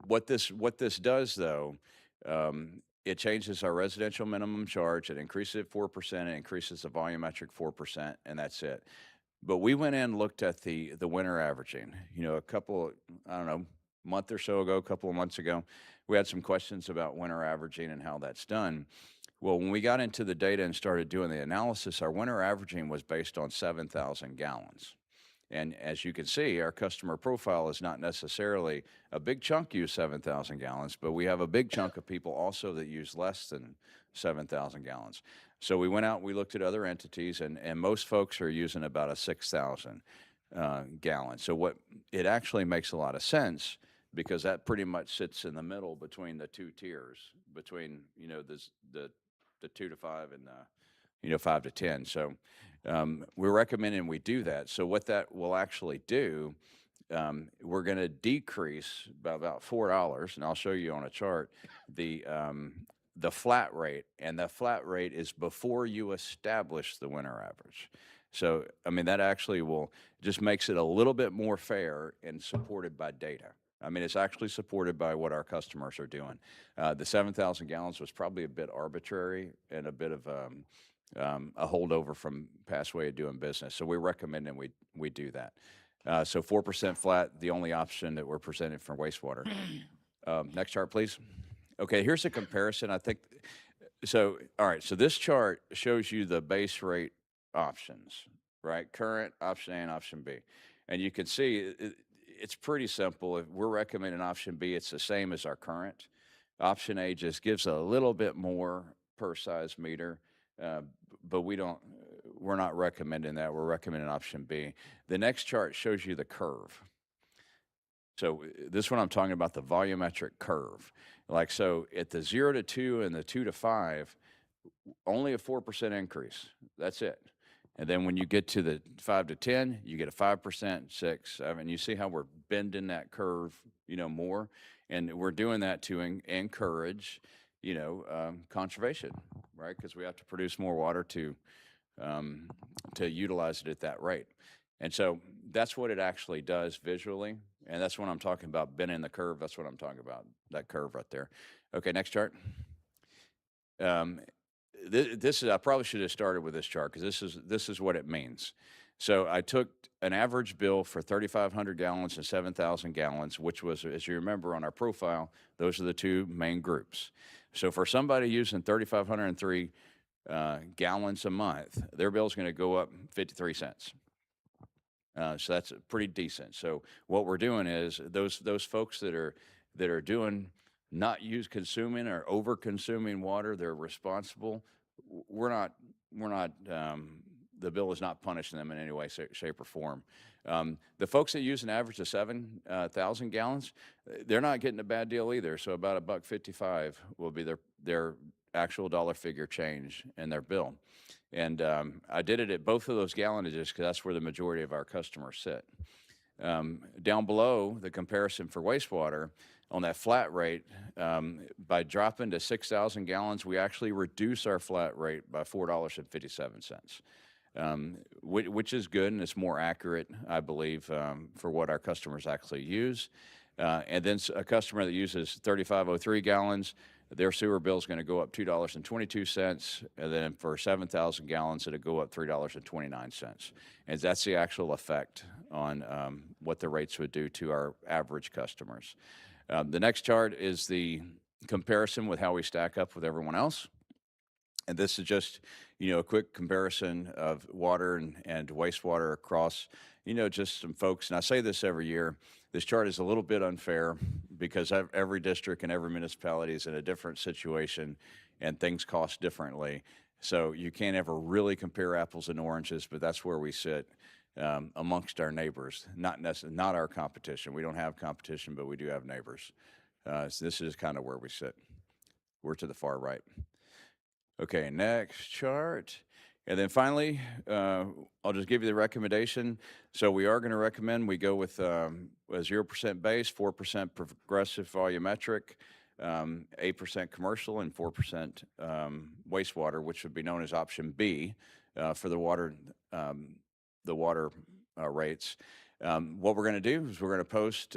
what this does though, it changes our residential minimum charge. It increases it 4%. It increases the volumetric 4%, and that's it. But we went in and looked at the winter averaging. You know, month or so ago, a couple of months ago, we had some questions about winter averaging and how that's done. Well, when we got into the data and started doing the analysis, our winter averaging was based on 7,000 gallons. And as you can see, our customer profile is not necessarily a big chunk use 7,000 gallons, but we have a big chunk of people also that use less than 7,000 gallons. So we went out, we looked at other entities, and most folks are using about a 6,000 gallons. So it actually makes a lot of sense, because that pretty much sits in the middle between the two tiers, between, you know, the 2 to 5 and the 5 to 10. So we're recommending we do that. So what that will actually do, we're going to decrease by about $4, and I'll show you on a chart the the flat rate, and the flat rate is before you establish the winter average. So, I mean, that actually will, just makes it a little bit more fair and supported by data. I mean, it's actually supported by what our customers are doing. The 7,000 gallons was probably a bit arbitrary and a bit of a holdover from past way of doing business. So we're recommending we do that. So 4% flat, the only option that we're presenting for wastewater. Next chart, please. Okay, here's a comparison. I think, so, all right, so this chart shows you the base rate options, right? Current, option A, and option B. And you can see it's pretty simple. If we're recommending option B, it's the same as our current. Option A just gives a little bit more per size meter, but we're not recommending that. We're recommending option B. The next chart shows you the curve. So this one I'm talking about, the volumetric curve. Like, so at the 0 to 2 and the 2 to 5, only a 4% increase. That's it. And then when you get to the 5 to 10, you get a 5%, 6, 7. You see how we're bending that curve, more? And we're doing that to encourage, conservation, right? Because we have to produce more water to utilize it at that rate. And so that's what it actually does visually. And that's what I'm talking about, bending the curve. That's what I'm talking about, that curve right there. Okay, next chart. This is, I probably should have started with this chart because this is what it means. So I took an average bill for 3,500 gallons and 7,000 gallons, which was, as you remember on our profile, those are the two main groups. So for somebody using 3,503 gallons a month, their bill is going to go up 53 cents. So that's pretty decent. So what we're doing is those folks that are doing consuming or over consuming water, they're responsible. We're not the bill is not punishing them in any way, shape, or form. The folks that use an average of 7,000 gallons, they're not getting a bad deal either. So about $1.55 will be their actual dollar figure change in their bill. And I did it at both of those gallonages because that's where the majority of our customers sit. Down below, the comparison for wastewater, on that flat rate, by dropping to 6,000 gallons, we actually reduce our flat rate by $4.57, which is good and it's more accurate, I believe, for what our customers actually use. And then a customer that uses 3,503 gallons, their sewer bill is going to go up $2.22, and then for 7,000 gallons, it'll go up $3.29. And that's the actual effect on what the rates would do to our average customers. The next chart is the comparison with how we stack up with everyone else. And this is just, a quick comparison of water and wastewater across, just some folks. And I say this every year. This chart is a little bit unfair because every district and every municipality is in a different situation and things cost differently. So you can't ever really compare apples and oranges, but that's where we sit amongst our neighbors, not our competition. We don't have competition, but we do have neighbors. So this is kind of where we sit. We're to the far right. Okay, next chart. And then finally, I'll just give you the recommendation. So we are going to recommend we go with a 0% base, 4% progressive volumetric, 8% commercial, and 4% wastewater, which would be known as option B for the water rates. What we're going to do is we're going to post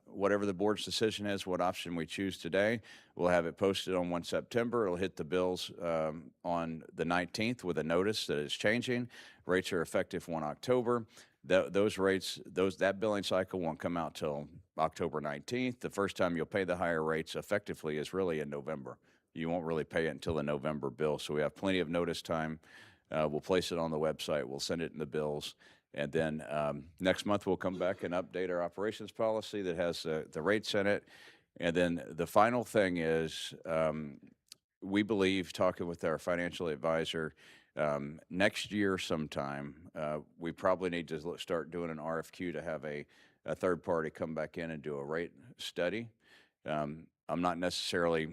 whatever the board's decision is, what option we choose today. We'll have it posted on 1 September. It'll hit the bills on the 19th with a notice that it's changing. Rates are effective 1 October. Those rates, that billing cycle won't come out till October 19th. The first time you'll pay the higher rates effectively is really in November. You won't really pay it until the November bill. So we have plenty of notice time. We'll place it on the website. We'll send it in the bills. And then next month, we'll come back and update our operations policy that has the rates in it. And then the final thing is we believe, talking with our financial advisor, next year sometime, we probably need to start doing an RFQ to have a third party come back in and do a rate study. I'm not necessarily,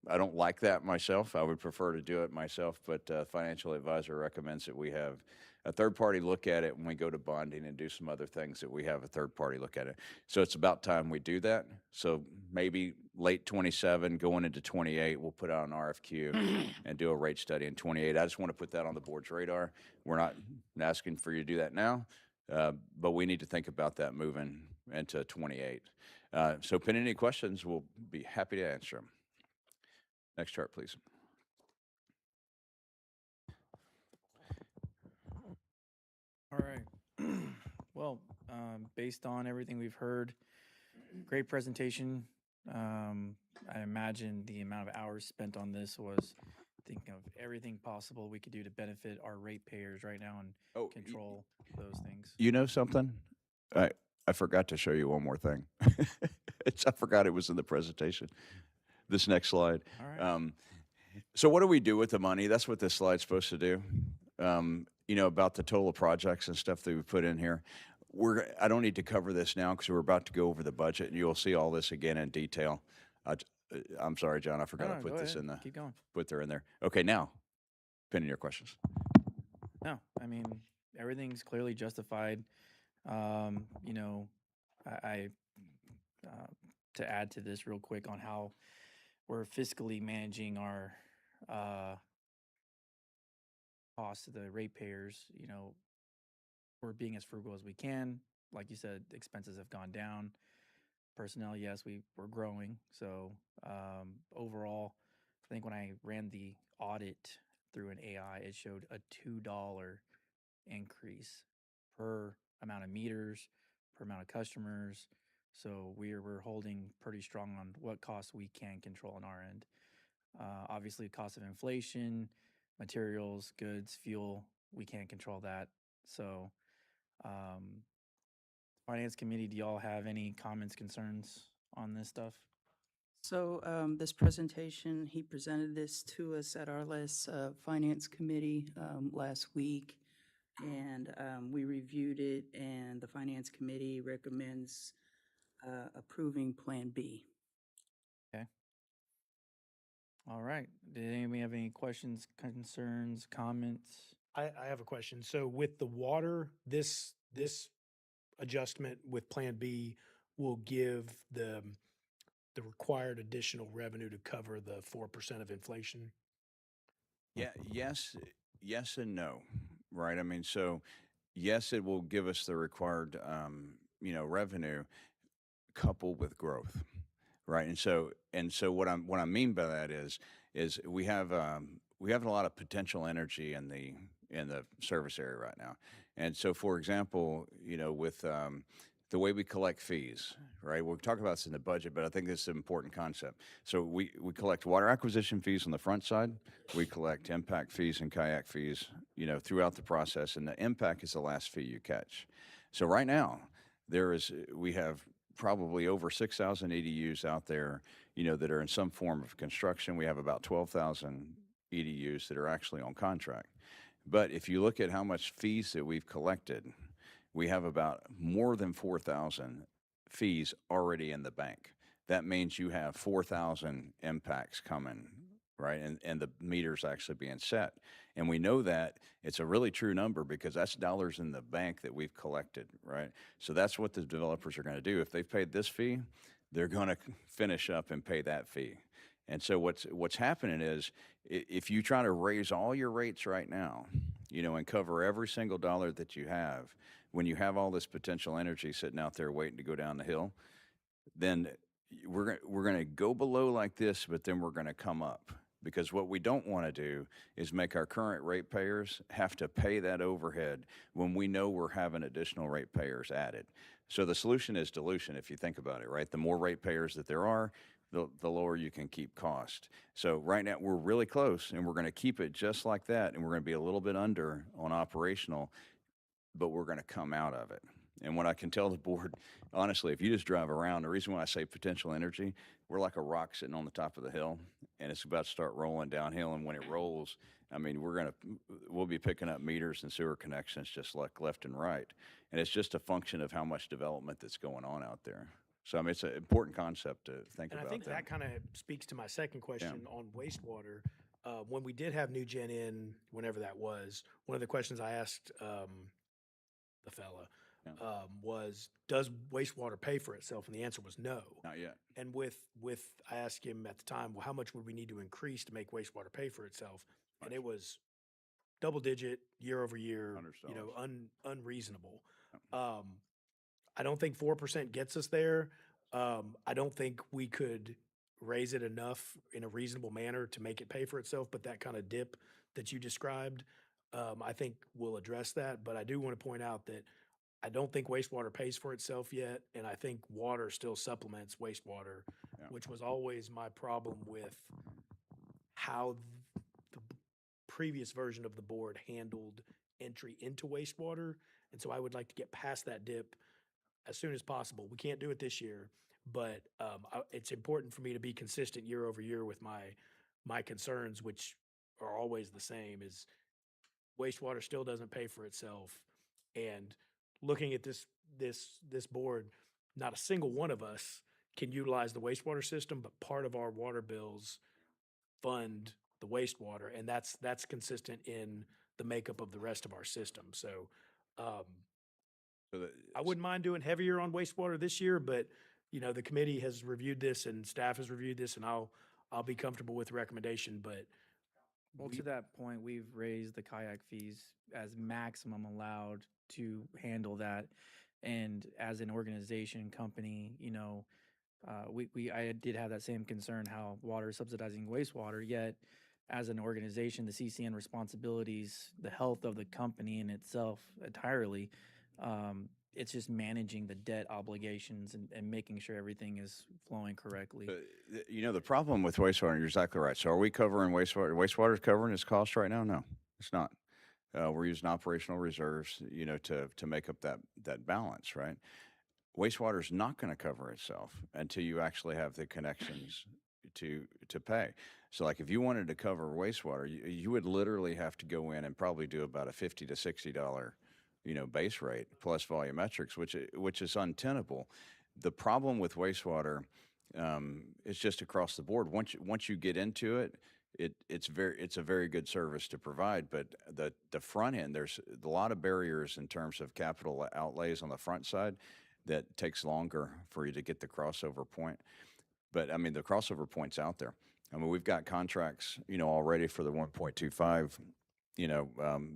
I don't like that myself. I would prefer to do it myself, but financial advisor recommends that we have a third party look at it when we go to bonding and do some other things, that we have a third party look at it. So it's about time we do that. So maybe late 27, going into 28, we'll put out an RFQ and do a rate study in 28. I just want to put that on the board's radar. We're not asking for you to do that now, but we need to think about that moving into 28. So pending any questions, we'll be happy to answer them. Next chart, please. All right. Well, based on everything we've heard, great presentation. I imagine the amount of hours spent on this was thinking of everything possible we could do to benefit our ratepayers right now and Oh, control those things. You know something? I forgot to show you one more thing. I forgot it was in the presentation. This next slide. All right. So what do we do with the money? That's what this slide's supposed to do. You know, about the total projects and stuff that we put in here. I don't need to cover this now because we're about to go over the budget, and you'll see all this again in detail. I'm sorry, John, I forgot No, to go put this ahead. in the, Keep going. put there in there. Okay, now, pending your questions. No, I mean, everything's clearly justified. You know, I to add to this real quick on how we're fiscally managing our costs to the ratepayers, you know, we're being as frugal as we can. Like you said, expenses have gone down. Personnel, yes, we're growing. So overall, I think when I ran the audit through an AI, it showed a $2 increase per amount of meters, per amount of customers. So we're holding pretty strong on what costs we can control on our end. Obviously, cost of inflation, materials, goods, fuel, we can't control that. So, Finance Committee, do y'all have any comments, concerns on this stuff? So this presentation, he presented this to us at our last Finance Committee last week, and we reviewed it, and the Finance Committee recommends approving Plan B. Okay. All right. Did anybody have any questions, concerns, comments? I have a question. So with the water, this adjustment with Plan B will give the required additional revenue to cover the 4% of inflation? Yeah, yes and no, right? I mean, so yes, it will give us the required, you know, revenue coupled with growth, right? And so what I mean by that is we have a lot of potential energy in the service area right now. And so, for example, you know, with the way we collect fees, right? We'll talk about this in the budget, but I think this is an important concept. So we collect water acquisition fees on the front side. We collect impact fees and kayak fees, you know, throughout the process. And the impact is the last fee you catch. So right now, we have probably over 6,000 EDUs out there, you know, that are in some form of construction. We have about 12,000 EDUs that are actually on contract. But if you look at how much fees that we've collected, we have about more than 4,000 fees already in the bank. That means you have 4,000 impacts coming, right? And the meter's actually being set. And we know that it's a really true number because that's dollars in the bank that we've collected, right? So that's what the developers are going to do. If they've paid this fee, they're going to finish up and pay that fee. And so what's happening is if you try to raise all your rates right now, you know, and cover every single dollar that you have, when you have all this potential energy sitting out there waiting to go down the hill, then we're going to go below like this, but then we're going to come up. Because what we don't want to do is make our current ratepayers have to pay that overhead when we know we're having additional ratepayers added. So the solution is dilution, if you think about it, right? The more ratepayers that there are, the lower you can keep cost. So right now we're really close, and we're going to keep it just like that, and we're going to be a little bit under on operational, but we're going to come out of it. And what I can tell the board, honestly, if you just drive around, the reason why I say potential energy, we're like a rock sitting on the top of the hill, and it's about to start rolling downhill. And when it rolls, I mean, we'll be picking up meters and sewer connections just like left and right. And it's just a function of how much development that's going on out there. So, I mean, it's an important concept to think And about. I think that kind of speaks to my second question on wastewater. When we did have New Gen in, whenever that was, one of the questions I asked the fella Yeah. Was, does wastewater pay for itself? And the answer was no. Not yet. And I asked him at the time, well, how much would we need to increase to make wastewater pay for itself? And it was double digit year over year, unreasonable. I don't think 4% gets us there. I don't think we could raise it enough in a reasonable manner to make it pay for itself, but that kind of dip that you described, I think will address that. But I do want to point out that I don't think wastewater pays for itself yet, and I think water still supplements wastewater, Yeah. which was always my problem with how the previous version of the board handled entry into wastewater. And so I would like to get past that dip as soon as possible. We can't do it this year, but it's important for me to be consistent year over year with my concerns, which are always the same, is wastewater still doesn't pay for itself. And looking at this board, not a single one of us can utilize the wastewater system, but part of our water bills fund the wastewater, and that's consistent in the makeup of the rest of our system. So I wouldn't mind doing heavier on wastewater this year, but the committee has reviewed this and staff has reviewed this, and I'll be comfortable with the recommendation. But Well, to that point, we've raised the kayak fees as maximum allowed to handle that. And as an organization, company, I did have that same concern, how water is subsidizing wastewater, yet as an organization, the CCN responsibilities, the health of the company in itself entirely, it's just managing the debt obligations and making sure everything is flowing correctly. The problem with wastewater, you're exactly right. So are we covering wastewater? Wastewater is covering its cost right now? No, it's not. We're using operational reserves, to make up that balance, right? Wastewater is not going to cover itself until you actually have the connections to pay. So like if you wanted to cover wastewater, you would literally have to go in and probably do about a $50 to $60 base rate plus volumetrics, which is untenable. The problem with wastewater is just across the board. Once you get into it, it's a very good service to provide, but the front end, there's a lot of barriers in terms of capital outlays on the front side that takes longer for you to get the crossover point. But I mean, the crossover point's out there. I mean, we've got contracts, already for the 1.25,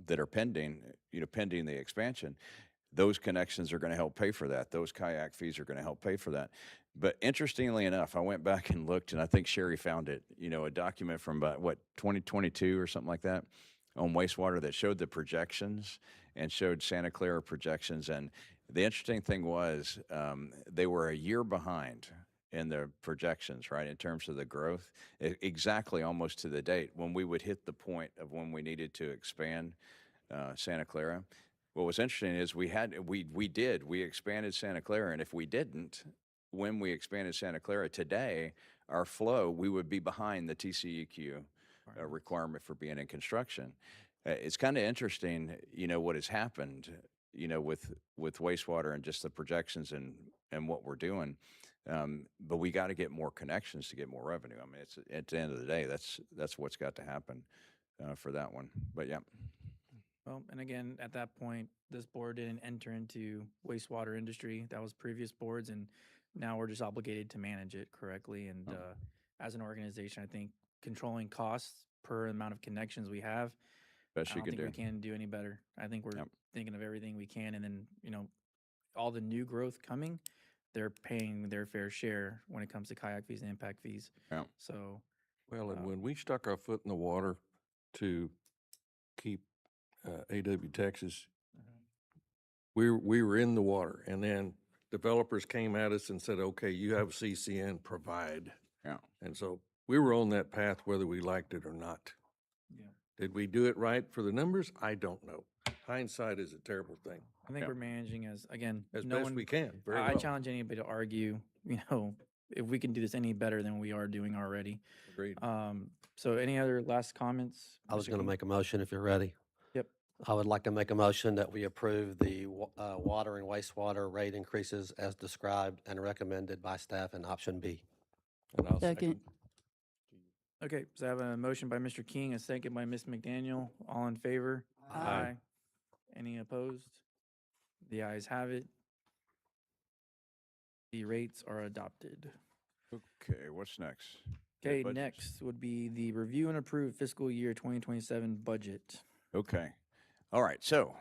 that are pending, pending the expansion. Those connections are going to help pay for that. Those kayak fees are going to help pay for that. But interestingly enough, I went back and looked, and I think Sherry found it, a document from about, 2022 or something like that on wastewater that showed the projections and showed Santa Clara projections. And the interesting thing was they were a year behind in their projections, right, in terms of the growth, exactly almost to the date when we would hit the point of when we needed to expand Santa Clara. What was interesting is we expanded Santa Clara, and if we didn't, when we expanded Santa Clara today, our flow, we would be behind the TCEQ requirement for being in construction. It's kind of interesting, what has happened, with wastewater and just the projections and what we're doing. But we got to get more connections to get more revenue. I mean, it's at the end of the day, that's what's got to happen for that one. But yeah. Well, and again, at that point, this board didn't enter into wastewater industry. That was previous boards, and now we're just obligated to manage it correctly. And as an organization, I think controlling costs per amount of connections we have, Best I you don't can think do. we can do any better. I think we're Yep. thinking of everything we can, and then all the new growth coming, they're paying their fair share when it comes to kayak fees and impact fees. Yeah. So Well, and when we stuck our foot in the water to keep AW Texas, we were in the water, and then developers came at us and said, okay, you have CCN, provide. Yeah. And so we were on that path whether we liked it or not. yeah, Did we do it right for the numbers? I don't know. Hindsight is a terrible thing. I think Yeah. we're managing as As no best one. we can, very I well. challenge anybody to argue, if we can do this any better than we are doing already. Agreed. So any other last comments? I was Mr. going to King? make a motion if you're ready. Yep. I would like to make a motion that we approve the water and wastewater rate increases as described and recommended by staff in option B. And I'll Second. Okay, so I have a motion by Mr. King, a second by Ms. McDaniel. All in favor? Aye. Any opposed? The ayes have it. The rates are adopted. Okay, what's next? Okay, budgets. next would be the review and approve fiscal year 2027 budget. Okay. All right, so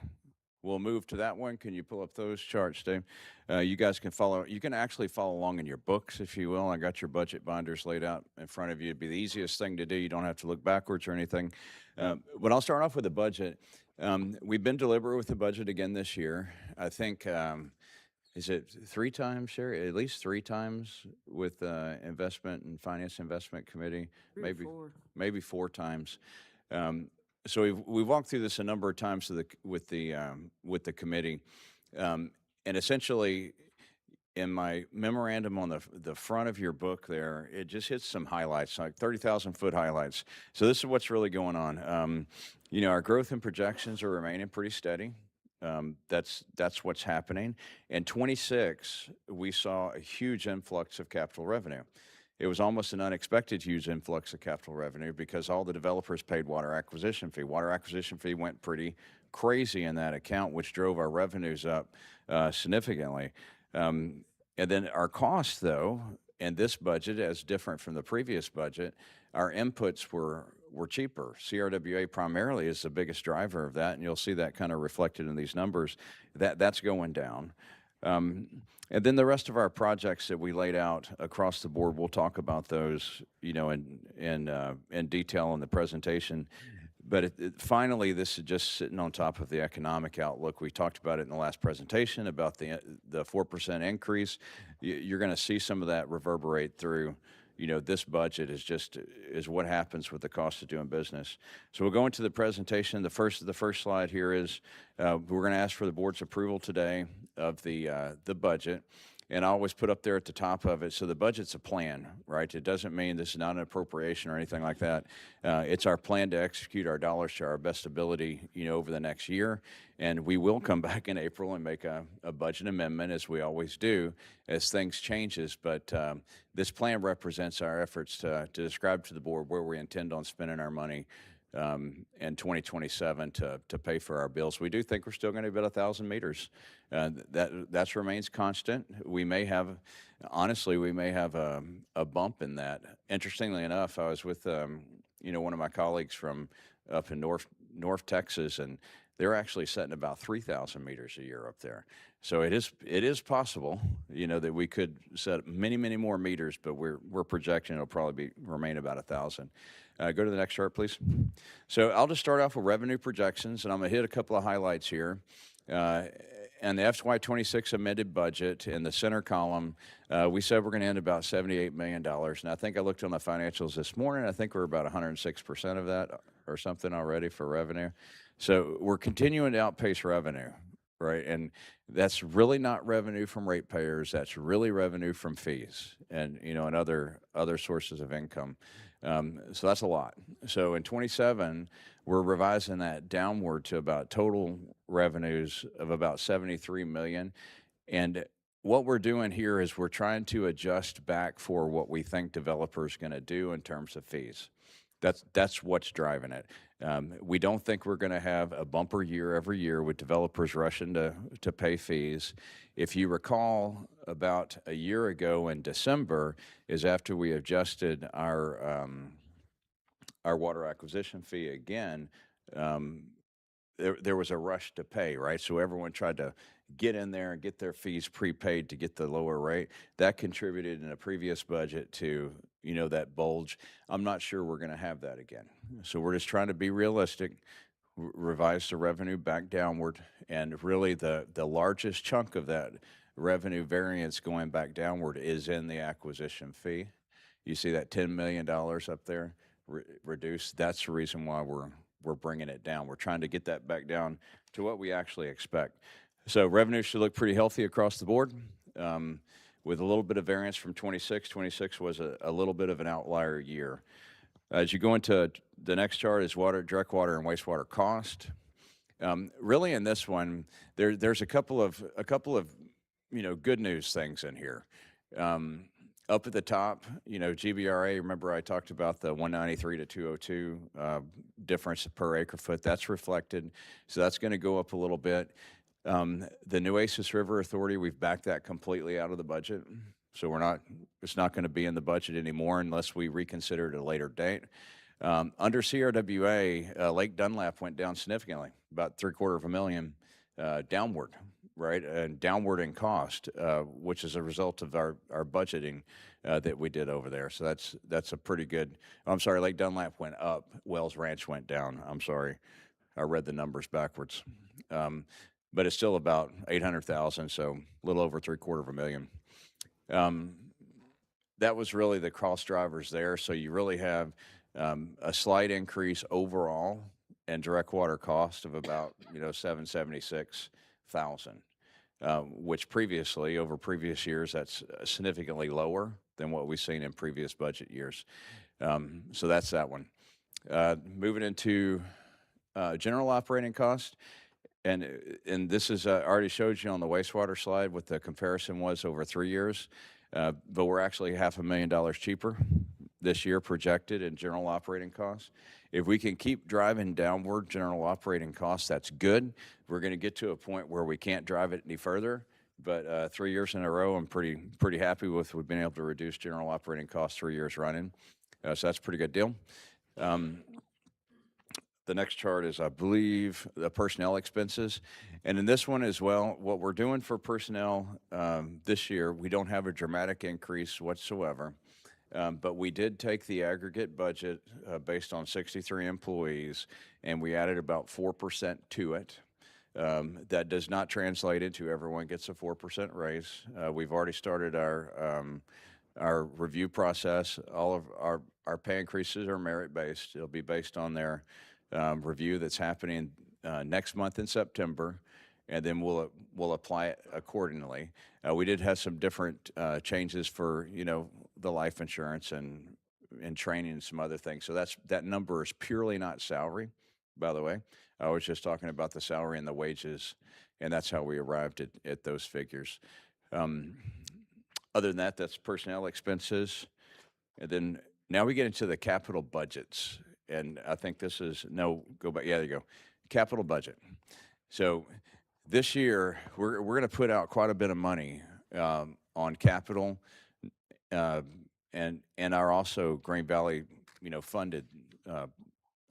we'll move to that one. Can you pull up those charts, Dave? You guys can follow, you can actually follow along in your books, if you will. I got your budget binders laid out in front of you. It'd be the easiest thing to do. You don't have to look backwards or anything. But I'll start off with the budget. We've been deliberate with the budget again this year. I think, is it 3 times, Sherry? At least 3 times with Investment and Finance Investment Committee? Three or four. Maybe 4 times. So we've walked through this a number of times with the committee, and essentially, in my memorandum on the front of your book there, it just hits some highlights, like 30,000-foot highlights. So this is what's really going on. Our growth and projections are remaining pretty steady. That's what's happening. In 26, we saw a huge influx of capital revenue. It was almost an unexpected huge influx of capital revenue because all the developers paid water acquisition fee. Water acquisition fee went pretty crazy in that account, which drove our revenues up significantly. And then our costs, though, in this budget, as different from the previous budget, our inputs were cheaper. CRWA primarily is the biggest driver of that, and you'll see that kind of reflected in these numbers. That's going down. And then the rest of our projects that we laid out across the board, we'll talk about those, in detail in the presentation. But finally, this is just sitting on top of the economic outlook. We talked about it in the last presentation about the 4% increase. You're going to see some of that reverberate through. This budget is what happens with the cost of doing business. So we'll go into the presentation. The first slide here is we're going to ask for the board's approval today of the budget. And I always put up there at the top of it, so the budget's a plan, right? It doesn't mean this is not an appropriation or anything like that. It's our plan to execute our dollars to our best ability, over the next year. And we will come back in April and make a budget amendment, as we always do, as things changes. But this plan represents our efforts to describe to the board where we intend on spending our money in 2027 to pay for our bills. We do think we're still going to be about 1,000 meters. That remains constant. We may have a bump in that. Interestingly enough, I was with one of my colleagues from up in North Texas, and they're actually setting about 3,000 meters a year up there. So it is possible, that we could set many, many more meters, but we're projecting it'll probably remain about 1,000. Go to the next chart, please. So I'll just start off with revenue projections, and I'm going to hit a couple of highlights here. And the FY26 amended budget in the center column, we said we're going to end about $78 million. And I think I looked on the financials this morning. I think we're about 106% of that or something already for revenue. So we're continuing to outpace revenue, right? And that's really not revenue from ratepayers. That's really revenue from fees and, and other sources of income. So that's a lot. So in 27, we're revising that downward to about total revenues of about 73 million. And what we're doing here is we're trying to adjust back for what we think developers going to do in terms of fees. That's what's driving it. We don't think we're going to have a bumper year every year with developers rushing to pay fees. If you recall, about a year ago in December is after we adjusted our water acquisition fee again. There was a rush to pay, right? So everyone tried to get in there and get their fees prepaid to get the lower rate. That contributed in a previous budget to, that bulge. I'm not sure we're going to have that again. So we're just trying to be realistic, revise the revenue back downward, and really the largest chunk of that revenue variance going back downward is in the acquisition fee. You see that $10 million up there reduced. That's the reason why we're bringing it down. We're trying to get that back down to what we actually expect. So revenue should look pretty healthy across the board, with a little bit of variance from 26. 26 was a little bit of an outlier year. As you go into the next chart is direct water and wastewater cost. Really in this one, there's a couple of good news things in here. Up at the top, GBRA, remember I talked about the 193 to 202 difference per acre foot. That's reflected. So that's going to go up a little bit. The Nueces River Authority, we've backed that completely out of the budget. So it's not going to be in the budget anymore unless we reconsider it at a later date. Under CRWA, Lake Dunlap went down significantly, about $750,000 downward, right? And downward in cost, which is a result of our budgeting that we did over there. So that's a pretty good, I'm sorry, Lake Dunlap went up, Wells Ranch went down. I'm sorry, I read the numbers backwards. But it's still about 800,000, so a little over $750,000. That was really the cost drivers there. So you really have a slight increase overall in direct water cost of about, $776,000, which previously, over previous years, that's significantly lower than what we've seen in previous budget years. So that's that one. Moving into general operating cost. And this is, I already showed you on the wastewater slide what the comparison was over 3 years, but we're actually $500,000 cheaper this year projected in general operating costs. If we can keep driving downward general operating costs, that's good. We're going to get to a point where we can't drive it any further, but 3 years in a row, I'm pretty happy with we've been able to reduce general operating costs 3 years running. So that's a pretty good deal. The next chart is, I believe, the personnel expenses. And in this one as well, what we're doing for personnel this year, we don't have a dramatic increase whatsoever. But we did take the aggregate budget based on 63 employees, and we added about 4% to it. That does not translate into everyone gets a 4% raise. We've already started our review process. All of our pay increases are merit-based. It'll be based on their review that's happening next month in September, and then we'll apply it accordingly. We did have some different changes for the life insurance and training and some other things. So that number is purely not salary, by the way. I was just talking about the salary and the wages, and that's how we arrived at those figures. Other than that, that's personnel expenses, and then now we get into the capital budgets. And I think this is, go back. Yeah, there you go. Capital budget. So this year, we're going to put out quite a bit of money on capital and our also Green Valley, funded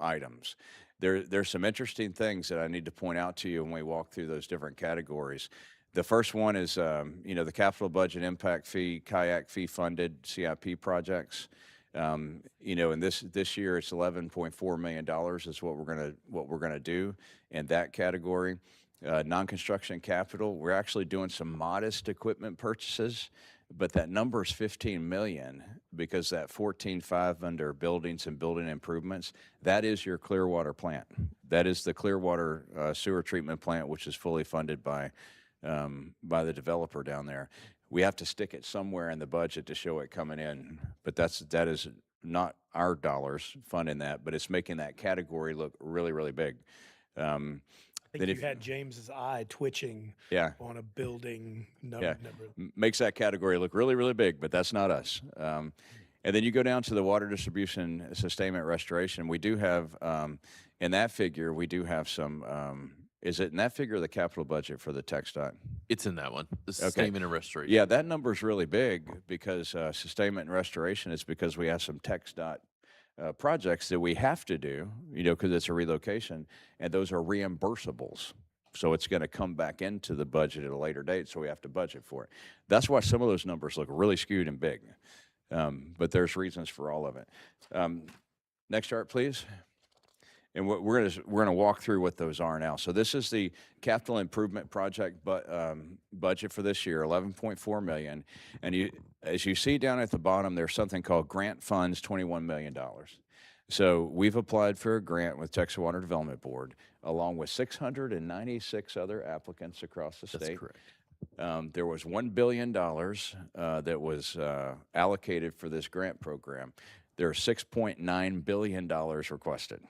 items. There's some interesting things that I need to point out to you when we walk through those different categories. The first one is, the capital budget impact fee, kayak fee funded CIP projects. And this year it's $11.4 million is what we're gonna do in that category. Non-construction capital, we're actually doing some modest equipment purchases, but that number is 15 million because that 14.5 under buildings and building improvements, that is your Clearwater plant. That is the Clearwater sewer treatment plant, which is fully funded by the developer down there. We have to stick it somewhere in the budget to show it coming in, but that is not our dollars funding that, but it's making that category look really, really big. I think you had James's eye twitching on a building number. Makes that category look really, really big, but that's not us. And then you go down to the water distribution, sustainment, restoration. We do have, in that figure, we do have some, is it in that figure the capital budget for the TxDOT? It's in that one, the sustainment and restoration. Yeah, that number is really big because sustainment and restoration is because we have some TxDOT projects that we have to do, because it's a relocation, and those are reimbursables. So it's going to come back into the budget at a later date, so we have to budget for it. That's why some of those numbers look really skewed and big, but there's reasons for all of it. Next chart, please. And we're gonna walk through what those are now. So this is the capital improvement project budget for this year, 11.4 million. And as you see down at the bottom, there's something called grant funds, $21 million. So we've applied for a grant with Texas Water Development Board, along with 696 other applicants across the state. That's correct. There was $1 billion that was allocated for this grant program. There are $6.9 billion requested.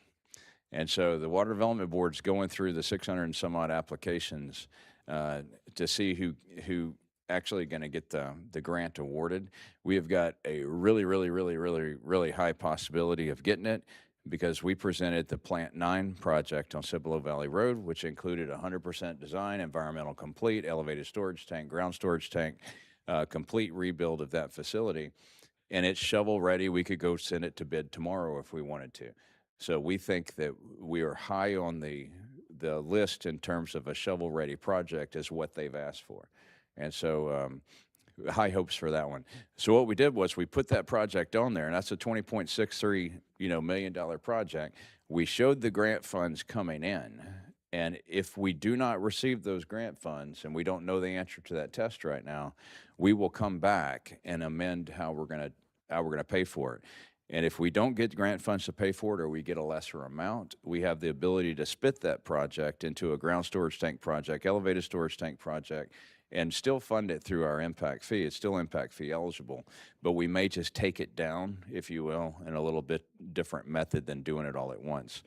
And so the Water Development Board's going through the 600 and some odd applications to see who actually going to get the grant awarded. We have got a really, really, really, really, really high possibility of getting it. because we presented the Plant 9 project on Cibolo Valley Road, which included 100% design, environmental complete, elevated storage tank, ground storage tank, complete rebuild of that facility. And it's shovel ready. We could go send it to bid tomorrow if we wanted to. So we think that we are high on the list in terms of a shovel ready project is what they've asked for. And so high hopes for that one. So what we did was we put that project on there, and that's a $20.63 million project. We showed the grant funds coming in, and if we do not receive those grant funds, and we don't know the answer to that test right now, we will come back and amend how we're gonna pay for it. And if we don't get grant funds to pay for it, or we get a lesser amount, we have the ability to split that project into a ground storage tank project, elevated storage tank project, and still fund it through our impact fee. It's still impact fee eligible, but we may just take it down, if you will, in a little bit different method than doing it all at once.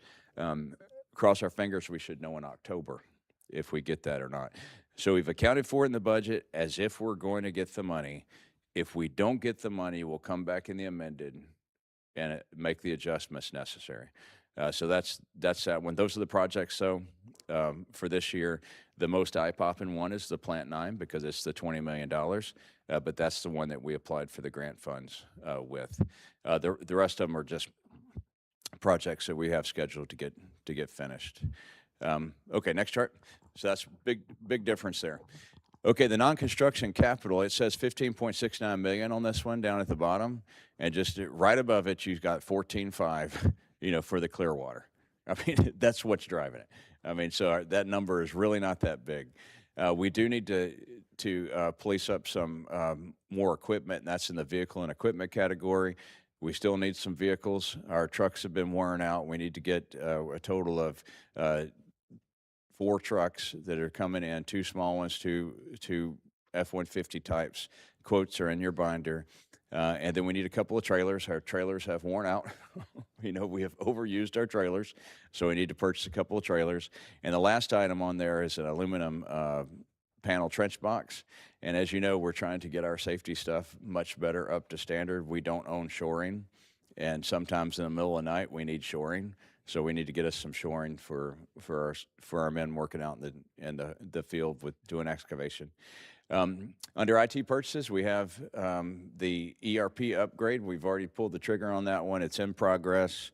Cross our fingers, we should know in October if we get that or not. So we've accounted for it in the budget as if we're going to get the money. If we don't get the money, we'll come back in the amended and make the adjustments necessary. So that's that one. Those are the projects. So for this year, the most eye-popping one is the Plant 9 because it's the $20 million, but that's the one that we applied for the grant funds with. The rest of them are just projects that we have scheduled to get finished. Okay, next chart. So that's big difference there. Okay, the non-construction capital, it says 15.69 million on this one down at the bottom, and just right above it, you've got 14.5, for the Clearwater. I mean, that's what's driving it. I mean, so that number is really not that big. We do need to police up some more equipment, and that's in the vehicle and equipment category. We still need some vehicles. Our trucks have been worn out. We need to get a total of 4 trucks that are coming in, 2 small ones, 2 F-150 types. Quotes are in your binder. And then we need a couple of trailers. Our trailers have worn out. We have overused our trailers, so we need to purchase a couple of trailers. And the last item on there is an aluminum panel trench box. And as you know, we're trying to get our safety stuff much better up to standard. We don't own shoring, and sometimes in the middle of the night we need shoring. So we need to get us some shoring for our men working out in the field with doing excavation. Under IT purchases, we have the ERP upgrade. We've already pulled the trigger on that one. It's in progress.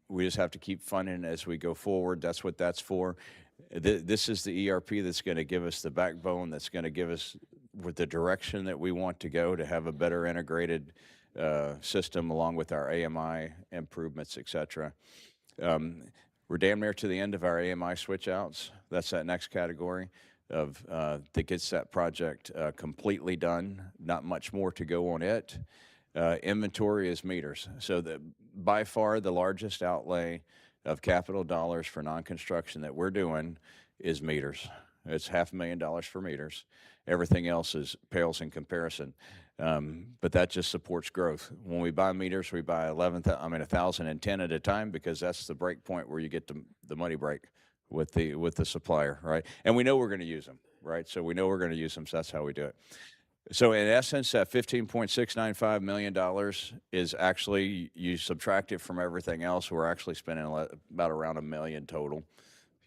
We just have to keep funding as we go forward. That's what that's for. This is the ERP that's going to give us the backbone, that's going to give us with the direction that we want to go to have a better integrated system along with our AMI improvements, et cetera. We're damn near to the end of our AMI switch outs. That's that next category of that gets that project completely done. Not much more to go on it. Inventory is meters. So by far the largest outlay of capital dollars for non-construction that we're doing is meters. It's $500,000 for meters. Everything else pales in comparison. But that just supports growth. When we buy meters, we buy 1,010 at a time because that's the break point where you get the money break with the supplier, right? And we know we're going to use them, right? So we know we're going to use them, so that's how we do it. So in essence, that $15.695 million is actually, you subtract it from everything else, we're actually spending about around $1 million total,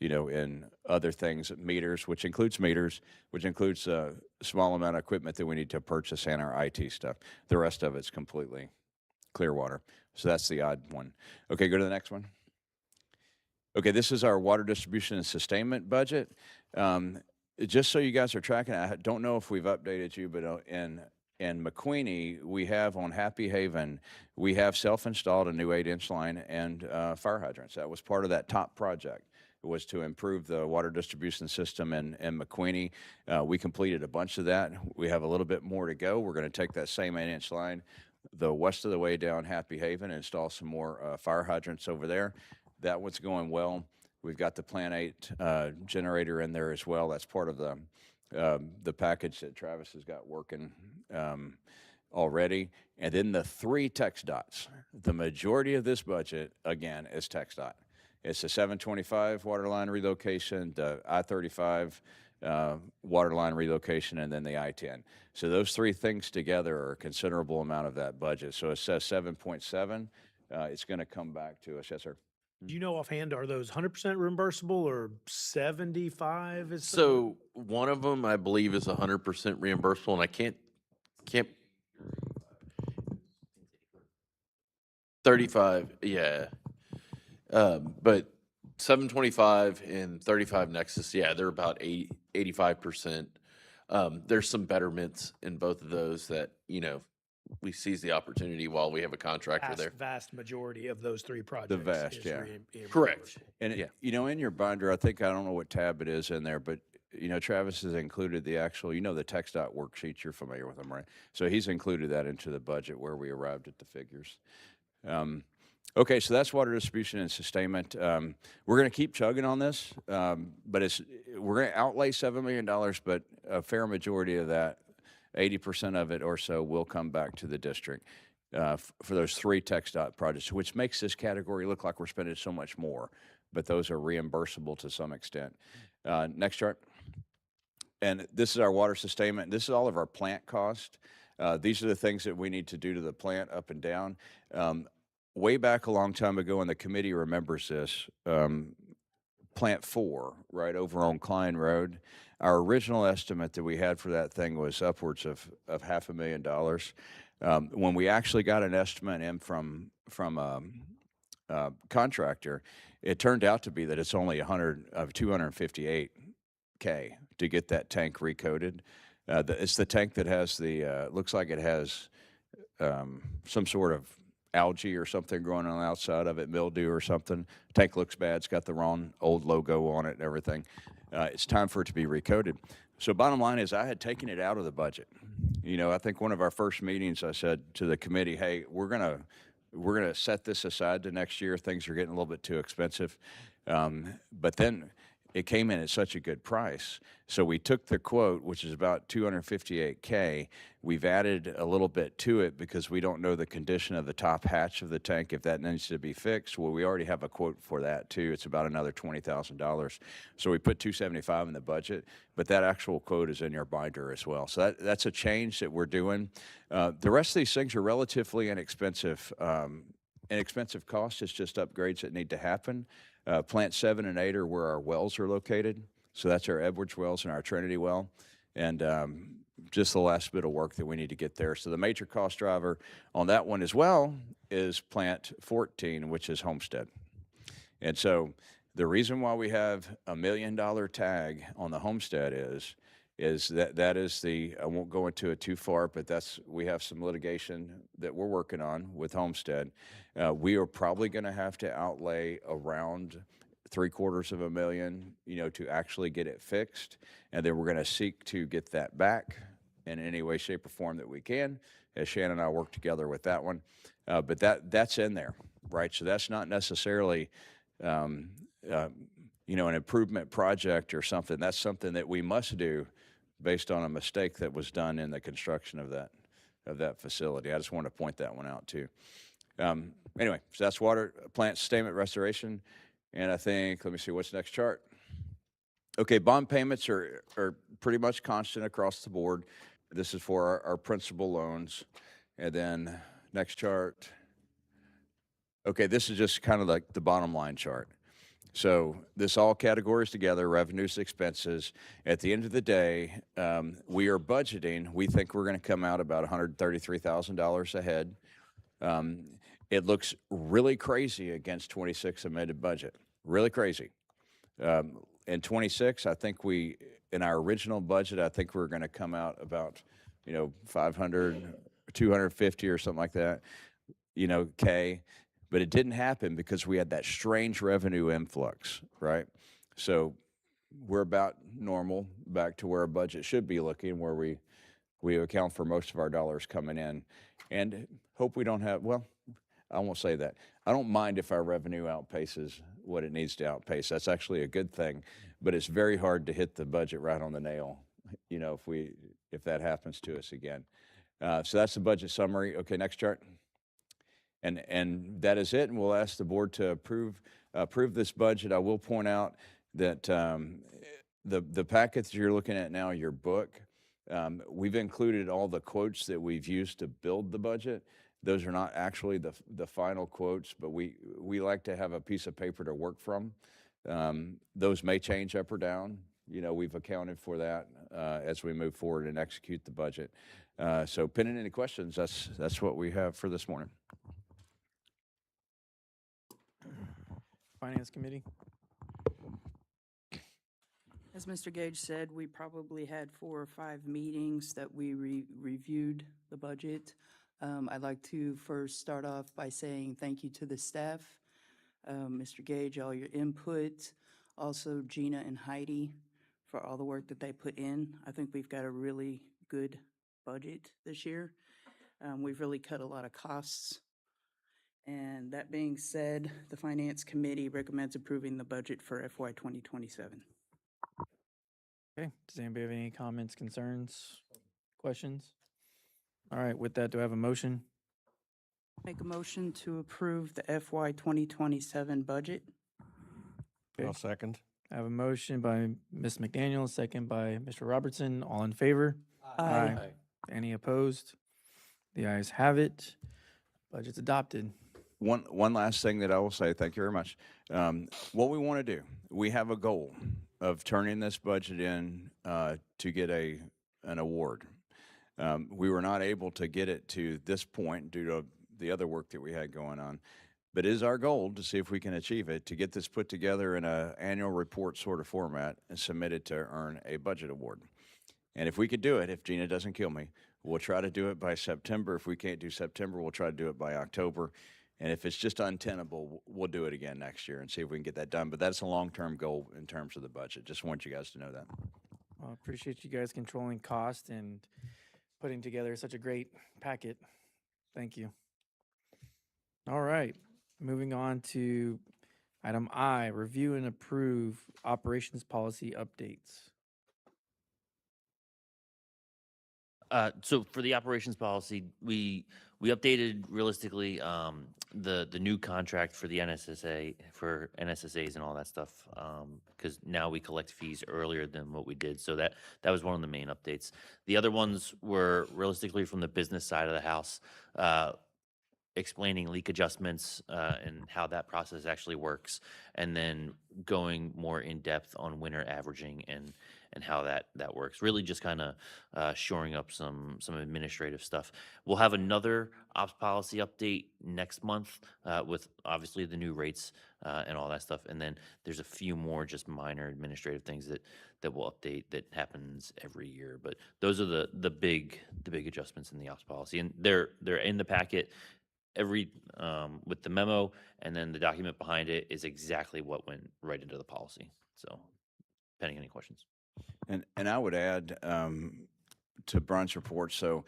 in other things, meters, which includes a small amount of equipment that we need to purchase and our IT stuff. The rest of it's completely Clearwater. So that's the odd one. Okay, go to the next one. Okay, this is our water distribution and sustainment budget. Just so you guys are tracking, I don't know if we've updated you, but in McQueeney, we have on Happy Haven, we have self-installed a new 8-inch line and fire hydrants. That was part of that top project. It was to improve the water distribution system in McQueeney. We completed a bunch of that. We have a little bit more to go. We're going to take that same 8-inch line the west of the way down Happy Haven and install some more fire hydrants over there. That one's going well. We've got the Plant 8 generator in there as well. That's part of the package that Travis has got working already. And then the 3 TxDOTs. The majority of this budget, again, is TxDOT. It's the 725 water line relocation, the I-35 water line relocation, and then the I-10. So those 3 things together are a considerable amount of that budget. So it says 7.7. it's going to come back to us. Yes, sir. Do you know offhand, are those 100% reimbursable or 75 is? So one of them, I believe, is 100% reimbursable, and I can't 35, yeah. But 725 and 35 Nexus, yeah, they're about 85%. There's some betterments in both of those that, we seize the opportunity while we have a contractor there. Vast majority of those three projects. vast, is yeah. Correct. And, Yeah. in your binder, I think, I don't know what tab it is in there, but, Travis has included the actual, the text dot worksheets. You're familiar with them, right? So he's included that into the budget where we arrived at the figures. Okay, so that's water distribution and sustainment. We're going to keep chugging on this, but we're going to outlay $7 million, but a fair majority of that, 80% of it or so, will come back to the district for those 3 text dot projects, which makes this category look like we're spending so much more, but those are reimbursable to some extent. Next chart. And this is our water sustainment. This is all of our plant cost. These are the things that we need to do to the plant up and down. Way back a long time ago, and the committee remembers this, Plant 4, right over on Klein Road, our original estimate that we had for that thing was upwards of $500,000. When we actually got an estimate in from a contractor, it turned out to be that it's only $258K to get that tank recoated. It's the tank that has looks like it has some sort of algae or something growing on the outside of it, mildew or something. Tank looks bad. It's got the wrong old logo on it and everything. It's time for it to be recoated. So bottom line is I had taken it out of the budget. I think one of our first meetings, I said to the committee, hey, we're gonna set this aside to next year. Things are getting a little bit too expensive. But then it came in at such a good price. So we took the quote, which is about $258K. We've added a little bit to it because we don't know the condition of the top hatch of the tank, if that needs to be fixed. Well, we already have a quote for that too. It's about another $20,000. So we put $275 in the budget, but that actual quote is in your binder as well. So that's a change that we're doing. The rest of these things are relatively inexpensive. Inexpensive cost is just upgrades that need to happen. Plant 7 and 8 are where our wells are located. So that's our Edwards wells and our Trinity well. And just the last bit of work that we need to get there. So the major cost driver on that one as well is Plant 14, which is Homestead. And so the reason why we have $1 million tag on the Homestead is that is I won't go into it too far, but we have some litigation that we're working on with Homestead. We are probably going to have to outlay around $750,000, to actually get it fixed. And then we're going to seek to get that back in any way, shape, or form that we can, as Shannon and I work together with that one. But that's in there, right? So that's not necessarily, an improvement project or something. That's something that we must do based on a mistake that was done in the construction of that facility. I just want to point that one out too. Anyway, so that's water plant sustainment restoration. And I think, let me see, what's the next chart? Okay, bond payments are pretty much constant across the board. This is for our principal loans. And then next chart. Okay, this is just kind of like the bottom line chart. So this all categories together, revenues, expenses. At the end of the day, we are budgeting. We think we're going to come out about $133,000 ahead. It looks really crazy against 26 amended budget, really crazy. In 26, I think in our original budget, I think we're going to come out about, 500, 250 or something like that, K. But it didn't happen because we had that strange revenue influx, right? So we're about normal, back to where our budget should be looking, where we account for most of our dollars coming in. And hope we don't have, well, I won't say that. I don't mind if our revenue outpaces what it needs to outpace. That's actually a good thing. But it's very hard to hit the budget right on the nail, if that happens to us again. So that's the budget summary. Okay, next chart. And that is it, and we'll ask the board to approve this budget. I will point out that the packet that you're looking at now, your book, We've included all the quotes that we've used to build the budget. Those are not actually the final quotes, but we like to have a piece of paper to work from. Those may change up or down. You know, we've accounted for that as we move forward and execute the budget. So pending any questions, that's what we have for this morning. Finance Committee? As Mr. Gage said, we probably had 4 or 5 meetings that we reviewed the budget. I'd like to first start off by saying thank you to the staff. Mr. Gage, all your input, also Gina and Heidi for all the work that they put in. I think we've got a really good budget this year. We've really cut a lot of costs. And that being said, the Finance Committee recommends approving the budget for FY 2027. Okay, does anybody have any comments, concerns, questions? All right, with that, do I have a motion? Make a motion to approve the FY 2027 budget. Okay. I'll second. I have a motion by Ms. McDaniel, second by Mr. Robertson. All in favor? Any opposed? The ayes have it. Budget's adopted. One last thing that I will say, thank you very much. What we want to do, we have a goal of turning this budget in to get an award. We were not able to get it to this point due to the other work that we had going on. But it is our goal to see if we can achieve it, to get this put together in an annual report sort of format and submit it to earn a budget award. And if we could do it, if Gina doesn't kill me, we'll try to do it by September. If we can't do September, we'll try to do it by October. And if it's just untenable, we'll do it again next year and see if we can get that done. But that's a long-term goal in terms of the budget. Just want you guys to know that. Well, I appreciate you guys controlling cost and putting together such a great packet. Thank you. All right, moving on to item I, review and approve operations policy updates. So for the operations policy, we updated realistically the new contract for the NSSA, for NSSAs and all that stuff, because now we collect fees earlier than what we did. So that was one of the main updates. The other ones were realistically from the business side of the house, explaining leak adjustments and how that process actually works, and then going more in depth on winter averaging and how that works. Really just kind of shoring up some administrative stuff. We'll have another ops policy update next month with obviously the new rates and all that stuff. And then there's a few more just minor administrative things that we'll update that happens every year. But those are the big adjustments in the ops policy, and they're in the packet. Every with the memo, and then the document behind it is exactly what went right into the policy. So, pending any questions. And I would add to Brian's report, so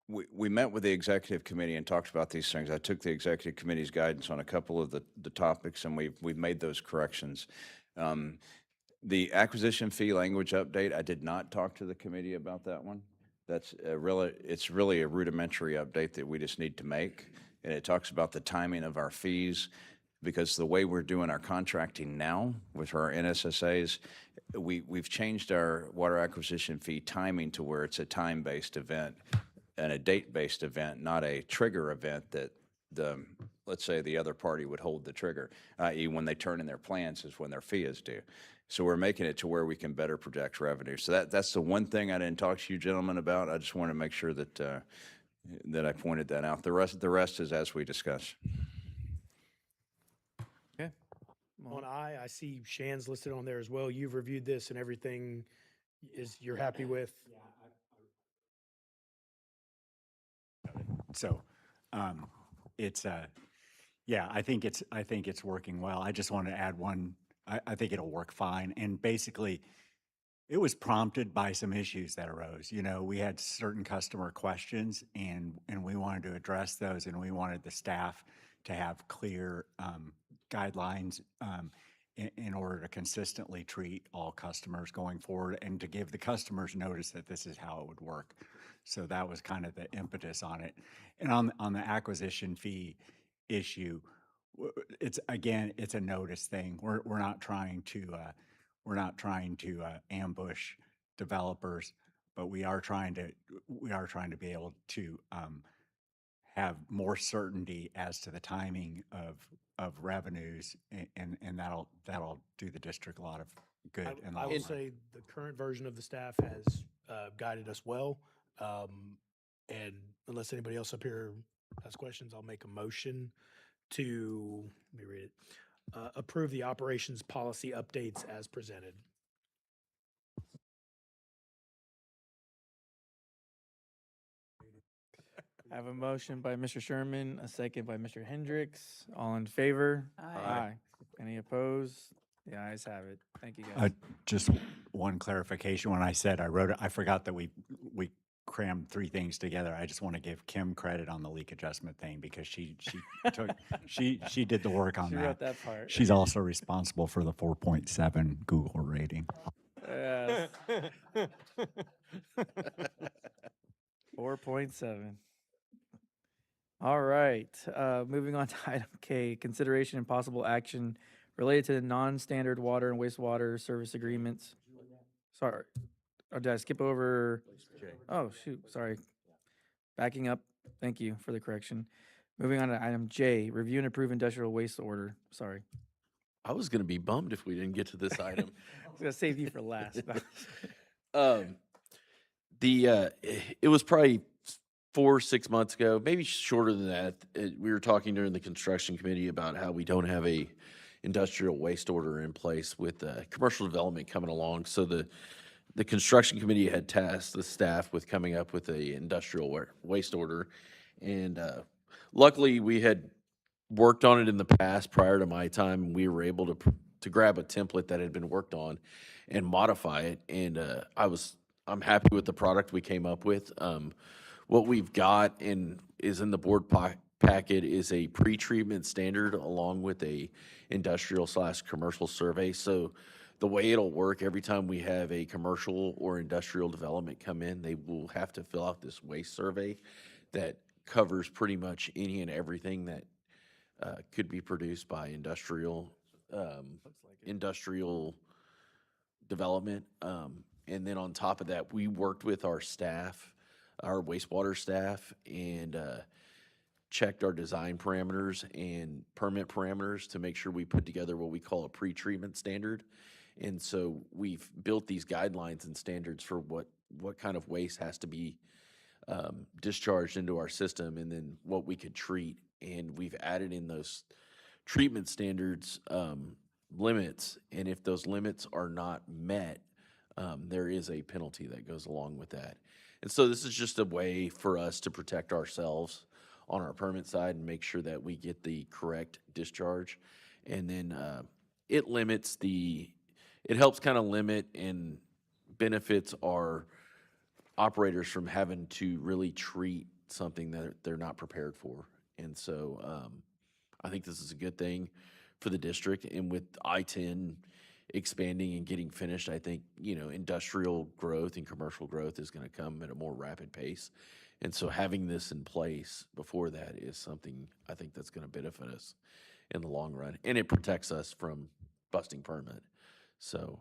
we met with the executive committee and talked about these things. I took the executive committee's guidance on a couple of the topics, and we've made those corrections. The acquisition fee language update, I did not talk to the committee about that one. It's really a rudimentary update that we just need to make. And it talks about the timing of our fees, because the way we're doing our contracting now with our NSSAs, we've changed our water acquisition fee timing to where it's a time-based event and a date-based event, not a trigger event that let's say the other party would hold the trigger, i.e. when they turn in their plans is when their fee is due. So we're making it to where we can better project revenue. So that's the one thing I didn't talk to you gentlemen about. I just want to make sure that that I pointed that out. The rest is as we discussed. Okay. On I see Shan's listed on there as well. You've reviewed this and everything you're happy with? So, it's I think it's working well. I just want to add one. I think it'll work fine. And basically, it was prompted by some issues that arose. You know, we had certain customer questions, and we wanted to address those, and we wanted the staff to have clear guidelines in order to consistently treat all customers going forward, and to give the customers notice that this is how it would work. So that was kind of the impetus on it. And on the acquisition fee issue, it's a notice thing. We're not trying to ambush developers. but we are trying to be able to have more certainty as to the timing of revenues, and that'll do the district a lot of good. in the I long will run. say the current version of the staff has guided us well. And unless anybody else up here has questions, I'll make a motion to, let me read it, approve the operations policy updates as presented. I have a motion by Mr. Sherman, a second by Mr. Hendricks. All in favor? Aye. Any opposed? The ayes have it. Thank you, guys. Just one clarification. When I said I wrote it, I forgot that we crammed three things together. I just want to give Kim credit on the leak adjustment thing because she took she did the work on She that. wrote that part. She's also responsible for the 4.7 Google rating. Yes. 4.7. All right, moving on to item K, consideration and possible action related to the non-standard water and wastewater service agreements. Sorry, or did I skip over? Oh, shoot, sorry. Backing up, thank you for the correction. Moving on to item J, review and approve industrial waste order. Sorry. I was going to be bummed if we didn't get to this item. I was gonna save you for last. It was probably 4 or 6 months ago, maybe shorter than that. We were talking during the construction committee about how we don't have a industrial waste order in place with commercial development coming along. So the construction committee had tasked the staff with coming up with a industrial waste order, and luckily we had worked on it in the past prior to my time. And we were able to grab a template that had been worked on and modify it, and I'm happy with the product we came up with. What we've got and is in the board packet is a pre-treatment standard along with a industrial/commercial survey. So the way it'll work, every time we have a commercial or industrial development come in, they will have to fill out this waste survey that covers pretty much any and everything that could be produced by industrial development. And then on top of that, we worked with our staff, our wastewater staff, and checked our design parameters and permit parameters to make sure we put together what we call a pre-treatment standard. And so we've built these guidelines and standards for what kind of waste has to be discharged into our system, and then what we could treat. And we've added in those treatment standards limits, and if those limits are not met, there is a penalty that goes along with that. And so this is just a way for us to protect ourselves on our permit side and make sure that we get the correct discharge. And then it helps kind of limit and benefits our operators from having to really treat something that they're not prepared for. And so I think this is a good thing for the district. And with I-10 expanding and getting finished, I think, industrial growth and commercial growth is going to come at a more rapid pace. And so having this in place before that is something I think that's going to benefit us in the long run. And it protects us from busting permit. So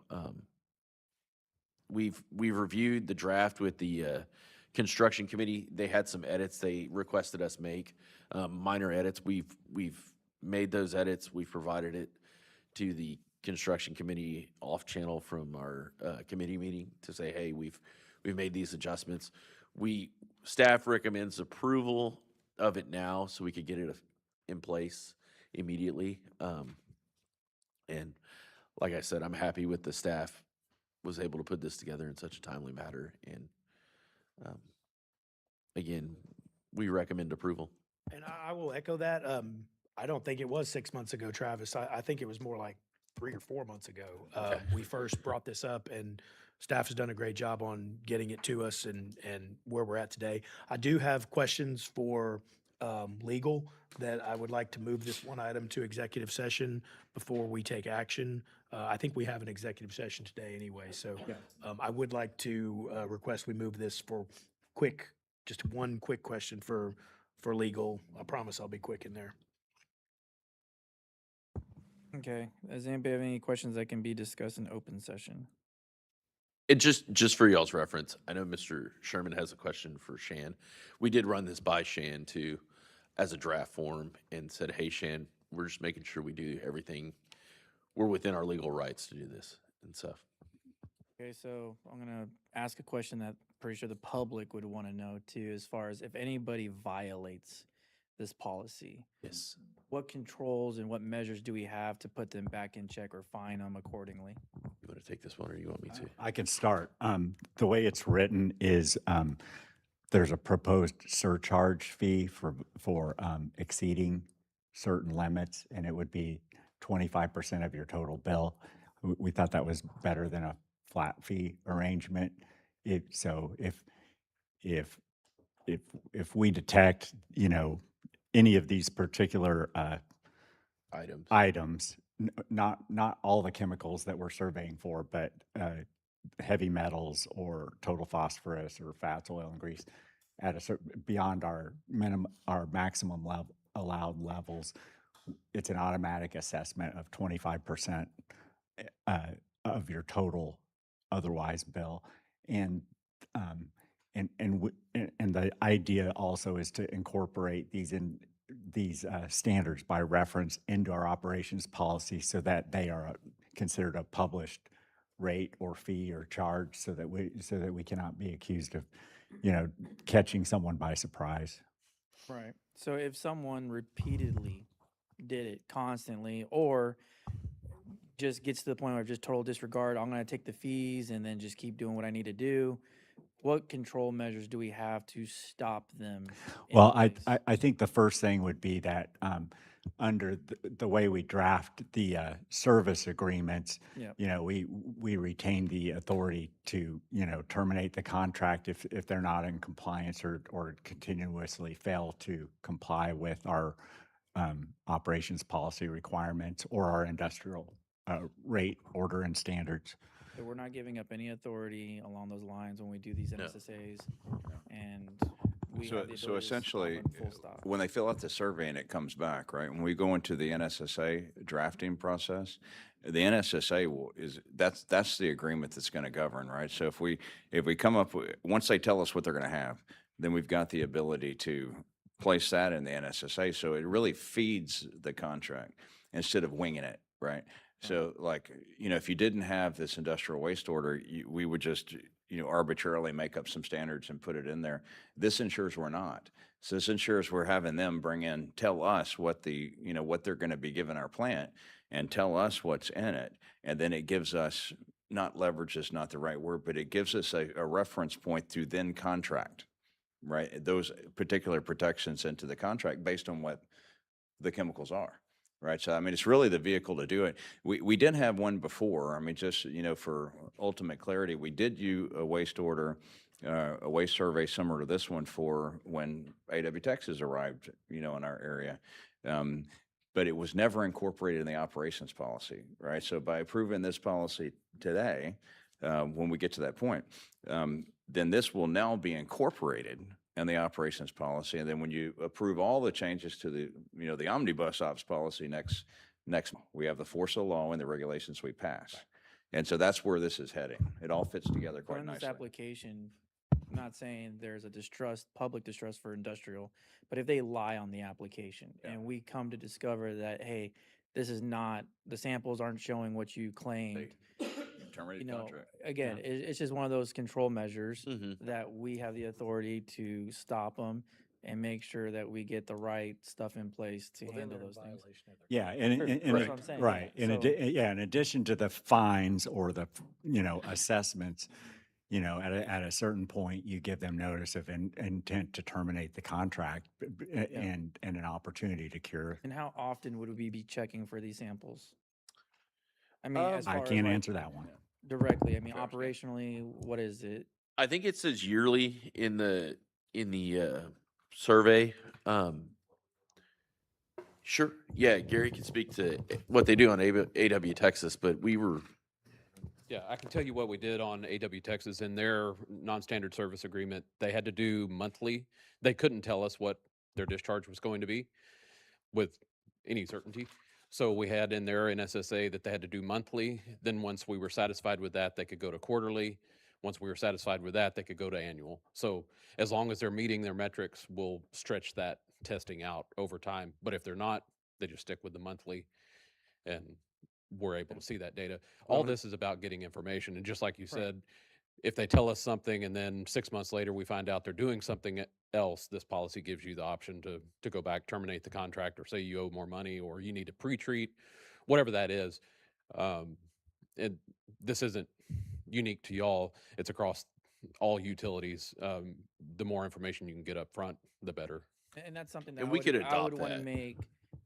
we've reviewed the draft with the construction committee. They had some edits they requested us make, minor edits. We've made those edits. We've provided it to the construction committee off channel from our committee meeting to say, hey, we've made these adjustments. Staff recommends approval of it now so we could get it in place immediately. And like I said, I'm happy with the staff was able to put this together in such a timely manner. And again, we recommend approval. And I will echo that. I don't think it was 6 months ago, Travis. I think it was more like 3 or 4 months ago. We first brought this up, and staff has done a great job on getting it to us and where we're at today. I do have questions for legal that I would like to move this one item to executive session before we take action. I think we have an executive session today anyway, so I would like to request we move this for just one quick question for legal. I promise I'll be quick in there. Okay, does anybody have any questions that can be discussed in open session? It just for y'all's reference, I know Mr. Sherman has a question for Shan. We did run this by Shan too, as a draft form, and said, "Hey, Shan, we're just making sure we do everything. We're within our legal rights to do this and stuff." Okay, so I'm gonna ask a question that pretty sure the public would want to know too, as far as if anybody violates this policy, Yes. what controls and what measures do we have to put them back in check or fine them accordingly? You want to take this one, or you want me to? I can start. The way it's written is there's a proposed surcharge fee for exceeding certain limits, and it would be 25% of your total bill. We thought that was better than a flat fee arrangement. So if we detect, any of these particular Items. not all the chemicals that we're surveying for, but heavy metals or total phosphorus or fats, oil, and grease at a certain beyond our maximum allowed levels, it's an automatic assessment of 25% of your total otherwise bill, and the idea also is to incorporate these standards by reference into our operations policy so that they are considered a published rate or fee or charge so that we cannot be accused of, catching someone by surprise. Right. So if someone repeatedly did it constantly, or just gets to the point where just total disregard, I'm going to take the fees and then just keep doing what I need to do, what control measures do we have to stop them? in Well, place? I think the first thing would be that under the way we draft the service agreements, Yep. we retain the authority to, terminate the contract if they're not in compliance or continuously fail to comply with our operations policy requirements or our industrial rate, order, and standards. So we're not giving up any authority along those lines when we do these No. NSSAs, and we So, have the so ability to stop essentially, and full stop. when they fill out the survey and it comes back, right? When we go into the NSSA drafting process, the NSSA that's the agreement that's going to govern, right? So if we come up with, once they tell us what they're going to have, then we've got the ability to place that in the NSSA. So it really feeds the contract instead of winging it, right? So like, if you didn't have this industrial waste order, we would just, arbitrarily make up some standards and put it in there. This ensures we're not. So this ensures we're having them tell us what what they're going to be giving our plant and tell us what's in it. And then it gives us, not leverage is not the right word, but it gives us a reference point to then contract, right? Those particular protections into the contract based on what the chemicals are. Right. So, I mean, it's really the vehicle to do it. We did have one before. I mean, just, for ultimate clarity, we did do a waste order, a waste survey similar to this one for when AW Texas arrived, in our area. But it was never incorporated in the operations policy. Right. So by approving this policy today, when we get to that point, then this will now be incorporated and the operations policy. And then when you approve all the changes to the omnibus ops policy next, we have the force of law and the regulations we pass. And so that's where this is heading. It all fits together quite In this nicely. application, I'm not saying there's a public distrust for industrial, but if they lie on the application and we come to discover that, hey, this is not, the samples aren't showing what you claimed, Terminated contract. again, it's just one of those control measures Mm-hmm. that we have the authority to stop them and make sure that we get the right stuff in place to handle those things. Yeah, and, Sure, and- that's what I'm saying, right. yeah. In addition to the fines or the, assessments, at a certain point, you give them notice of intent to terminate the contract and an opportunity to cure. And how often would we be checking for these samples? I mean, as I far as, can't like, answer that one. directly, I mean, Fair. operationally, what is it? I think it says yearly in the survey. Sure. Yeah, Gary can speak to what they do on AW Texas, but we were Yeah, I can tell you what we did on AW Texas in their non-standard service agreement. They had to do monthly. They couldn't tell us what their discharge was going to be with any certainty. So we had in their NSSA that they had to do monthly. Then once we were satisfied with that, they could go to quarterly. Once we were satisfied with that, they could go to annual. So as long as they're meeting their metrics, we'll stretch that testing out over time. But if they're not, they just stick with the monthly, and we're able to see that data. All this is about getting information. And just like you said, if they tell us something and then 6 months later we find out they're doing something else, this policy gives you the option to go back, terminate the contract, or say you owe more money, or you need to pre-treat, whatever that is. And this isn't unique to y'all. It's across all utilities. The more information you can get up front, the better. And that's something that And I we would, could I would adopt want to that. make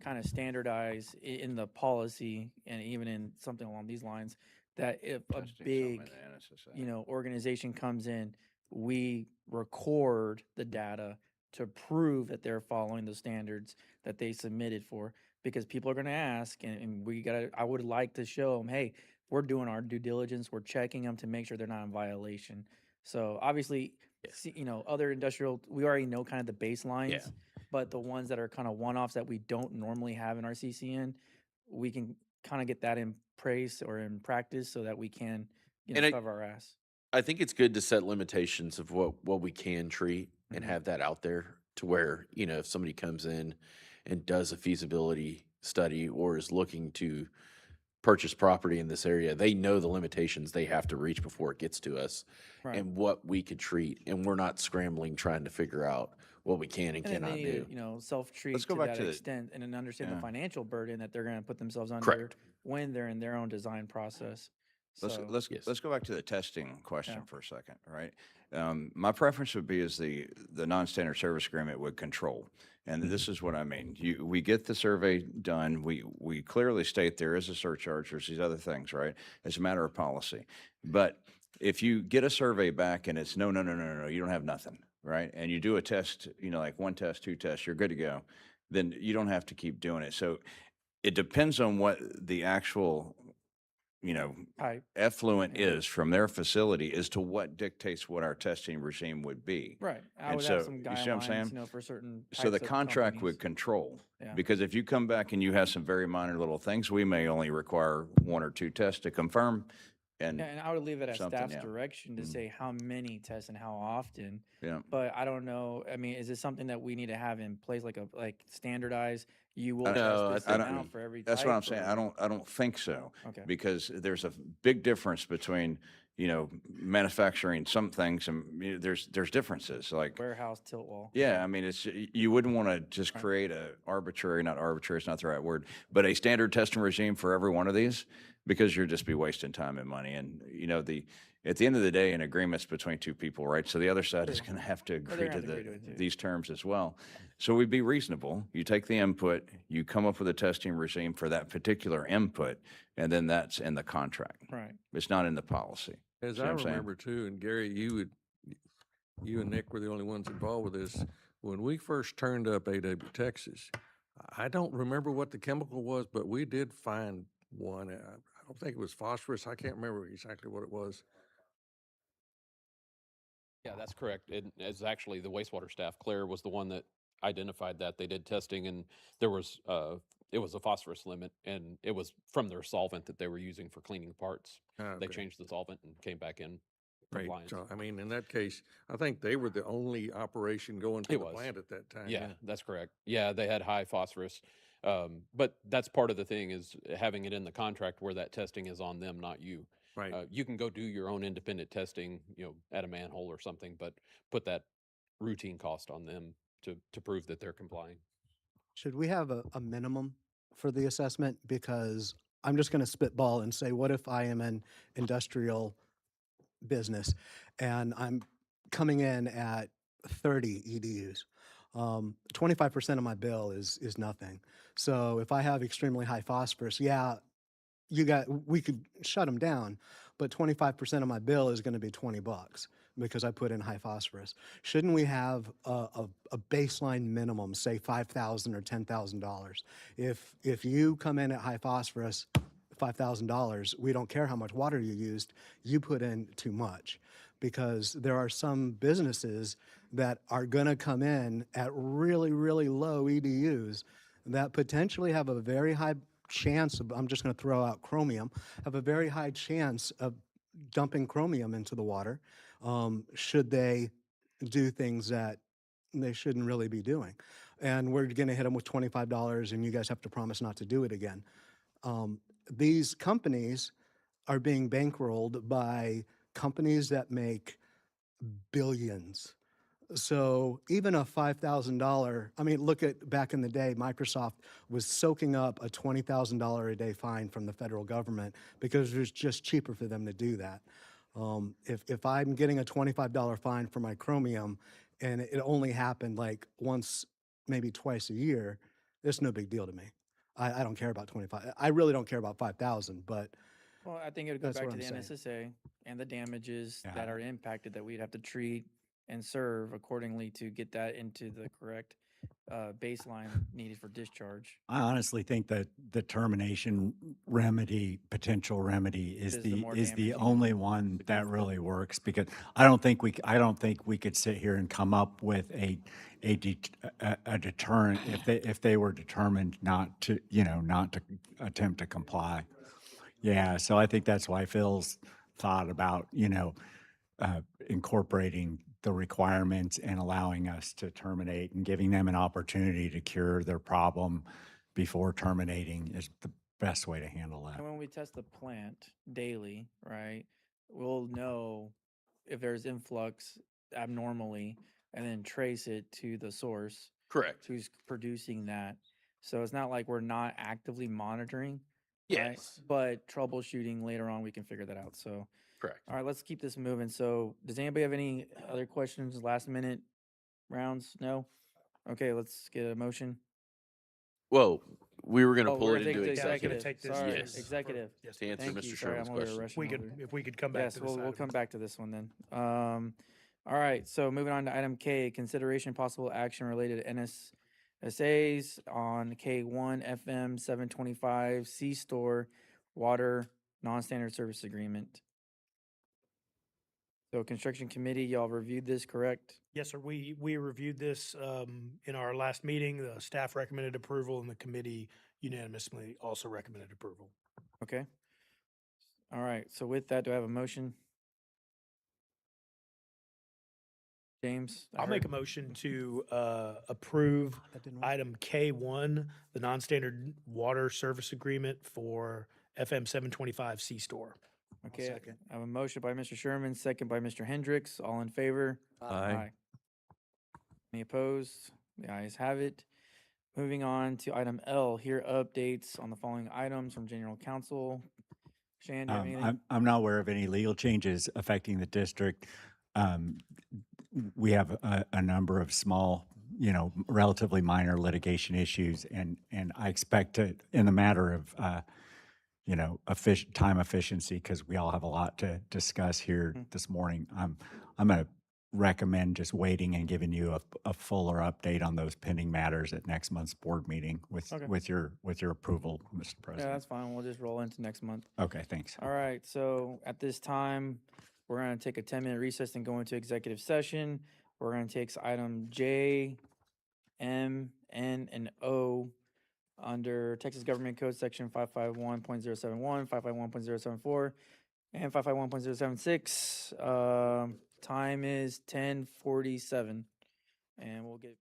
kind of standardized in the policy and even in something along these lines, that if a Testing something big, in the you NSSA. know, organization comes in, we record the data to prove that they're following the standards that they submitted for, because people are going to ask, and we gotta, I would like to show them, hey, we're doing our due diligence, we're checking them to make sure they're not in violation. So obviously, you know, other industrial, we already know kind of the baselines, but the ones that are kind of one-offs that we don't normally have in our CCN, we can kind of get that in place or in practice so that we can, you know, And cover our ass. I think it's good to set limitations of what we can treat and Mhm. have that out there to where, you know, if somebody comes in and does a feasibility study or is looking to purchase property in this area, they know the limitations they have to reach before it gets to us Right. and what we could treat. And we're not scrambling trying to figure out what we can and And then cannot they need do. to, you know, self-treat Let's go to back that to the- extent, and then understand Yeah. the financial burden that they're going to put themselves under Correct. when they're in their own design process. Let's So, let's Yes. let's go back to the testing question Yeah. for a second, right? My preference would be is the non-standard service agreement would control, and this is what I mean. We get the survey done. We clearly state there is a surcharge. There's these other things, right? It's a matter of policy. But if you get a survey back and it's no, you don't have nothing, right? And you do a test, you know, like one test, two tests, you're good to go. Then you don't have to keep doing it. So it depends on what the actual, you know, I, effluent Yeah. is from their facility as to what dictates what our testing regime would be. right. I And would so, have some you see what I'm guidelines, saying? you know, for certain So the types of contract would companies. control. Yeah. Because if you come back and you have some very minor little things, we may only require one or two tests to confirm. And Yeah, and I would leave it at something, staff's yeah. direction to Mhm. say how many tests and how often. Yeah. But I don't know. I mean, is it something that we need to have in place, like standardized? You will I- test No, this I amount don't- for every That's what I'm type, saying. or- I don't think so. Okay. Because there's a big difference between, you know, manufacturing some things and there's differences like. Warehouse tilt wall. Yeah, I mean, you wouldn't want to just Right. create not arbitrary, it's not the right word, but a standard testing regime for every one of these, because you'd just be wasting time and money. And, you know, at the end of the day, an agreement's between two people, right? So the other side is True. going to have to they're agree gonna to have to agree to it, too. these terms as well. So we'd be reasonable. You take the input, you come up with a testing regime for that particular input, and then that's in the contract. Right. It's not in the policy. As See I what I'm saying? remember too, and Gary, you and Nick were the only ones involved with this. When we first turned up AW Texas, I don't remember what the chemical was, but we did find one. I don't think it was phosphorus. I can't remember exactly what it was. Yeah, that's correct. It's actually the wastewater staff. Claire was the one that identified that. They did testing, and there was it was a phosphorus limit, and it was from their solvent that they were using for cleaning parts. They Okay. changed the solvent and came back in Right. compliance. So, I mean, in that case, I think they were the only operation going to It the was. plant at that time. Yeah, that's correct. Yeah, they had high phosphorus. But that's part of the thing is having it in the contract where that testing is on them, not you. Right. You can go do your own independent testing, you know, at a manhole or something, but put that routine cost on them to prove that they're complying. Should we have a minimum for the assessment? Because I'm just going to spitball and say, what if I am an industrial business and I'm coming in at 30 EDUs? 25% of my bill is nothing. So if I have extremely high phosphorus, yeah, we could shut them down, but 25% of my bill is going to be $20 because I put in high phosphorus. Shouldn't we have a baseline minimum, say $5,000 or $10,000? If you come in at high phosphorus, $5,000, we don't care how much water you used, you put in too much. Because there are some businesses that are going to come in at really, really low EDUs that potentially have a very high chance of, I'm just going to throw out chromium, have a very high chance of dumping chromium into the water, should they do things that they shouldn't really be doing? And we're going to hit them with $25, and you guys have to promise not to do it again. These companies are being bankrolled by companies that make billions. So even a $5,000, I mean, look at back in the day, Microsoft was soaking up a $20,000 a day fine from the federal government because it was just cheaper for them to do that. If I'm getting a $25 fine for my Chromium and it only happened like once, maybe twice a year, it's no big deal to me. I don't care about 25. I really don't care about 5,000, but Well, I think it would go That's back what to the I'm saying. NSSA and the damages that Yeah. are impacted that we'd have to treat and serve accordingly to get that into the correct baseline needed for discharge. I honestly think that the termination remedy, potential remedy Is the more damaging only one that really works because I don't think we could sit here and come up with a deterrent if they were determined not to, not to attempt to comply. Yeah, so I think that's why Phil's thought about, incorporating the requirements and allowing us to terminate and giving them an opportunity to cure their problem before terminating is the best way to handle that. And when we test the plant daily, right, we'll know if there's influx abnormally and then trace it to the source Correct. who's producing that. So it's not like we're not actively monitoring, right? Yes. But troubleshooting later on, we can figure that out. So, Correct. all right, let's keep this moving. So, does anybody have any other questions, last minute rounds? No? Okay, let's get a motion. Well, we were going to Oh, pull we're it gonna into take the Yeah, I was gonna executive. take this Sorry, to- Yes. executive. Yes, To answer Thank Mr. you. Sorry, Sherman's I'm over here question. rushing we over could, here. if we could come back Yes, to this we'll item. come back to this one then. All right, so moving on to item K, consideration possible action related to NSSAs on K1 FM 725 C-Store Water Non-Standard Service Agreement. So construction committee, y'all reviewed this, correct? Yes, sir. We reviewed this in our last meeting. The staff recommended approval and the committee unanimously also recommended approval. Okay. All right, so with that, do I have a motion? James? I I'll make a heard- motion to approve that didn't work. item K1, the non-standard water service agreement for FM 725 C-Store. Okay, second. I have a motion by Mr. Sherman, second by Mr. Hendricks. All in favor? Aye. Any opposed? The ayes have it. Moving on to item L, here updates on the following items from general counsel. Shan, do you have anything? I'm not aware of any legal changes affecting the district. We have a number of small, relatively minor litigation issues, and I expect to, in the matter of, time efficiency, because we all have a lot to discuss here this morning. I'm going to recommend just waiting and giving you a fuller update on those pending matters at next month's board meeting Okay. with your approval, Mr. Yeah, President. that's fine. We'll just roll into next month. Okay, thanks. All right, so at this time, we're gonna take a 10-minute recess and go into executive session. We're gonna take item J, M, N, and O under Texas Government Code Section 551.071, 551.074, and 551.076. Time is 10:47, and we'll get.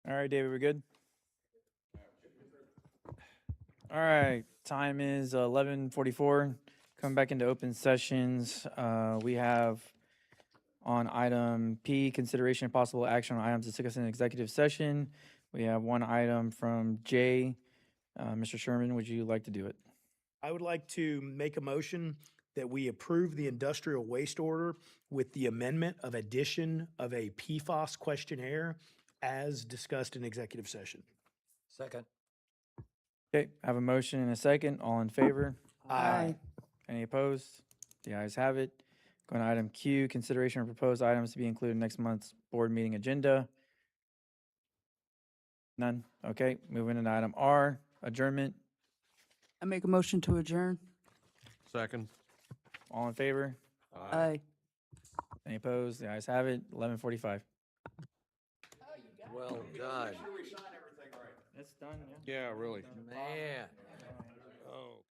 All right, David, we're good? All right, time is 11:44. Coming back into open sessions. We have on item P, consideration of possible action on items to discuss in executive session. We have one item from J. Mr. Sherman, would you like to do it? I would like to make a motion that we approve the industrial waste order with the amendment of addition of a PFAS questionnaire as discussed in executive session. Second. Okay, I have a motion and a second. All in favor? Any opposed? The ayes have it. Going to item Q, consideration of proposed items to be included in next month's board meeting agenda. None? Okay, moving into item R, adjournment. I make a motion to adjourn. Second. All in favor? Aye. Any opposed? The ayes have it. 11:45. Well done. It's done, Yeah, really. Man. Oh.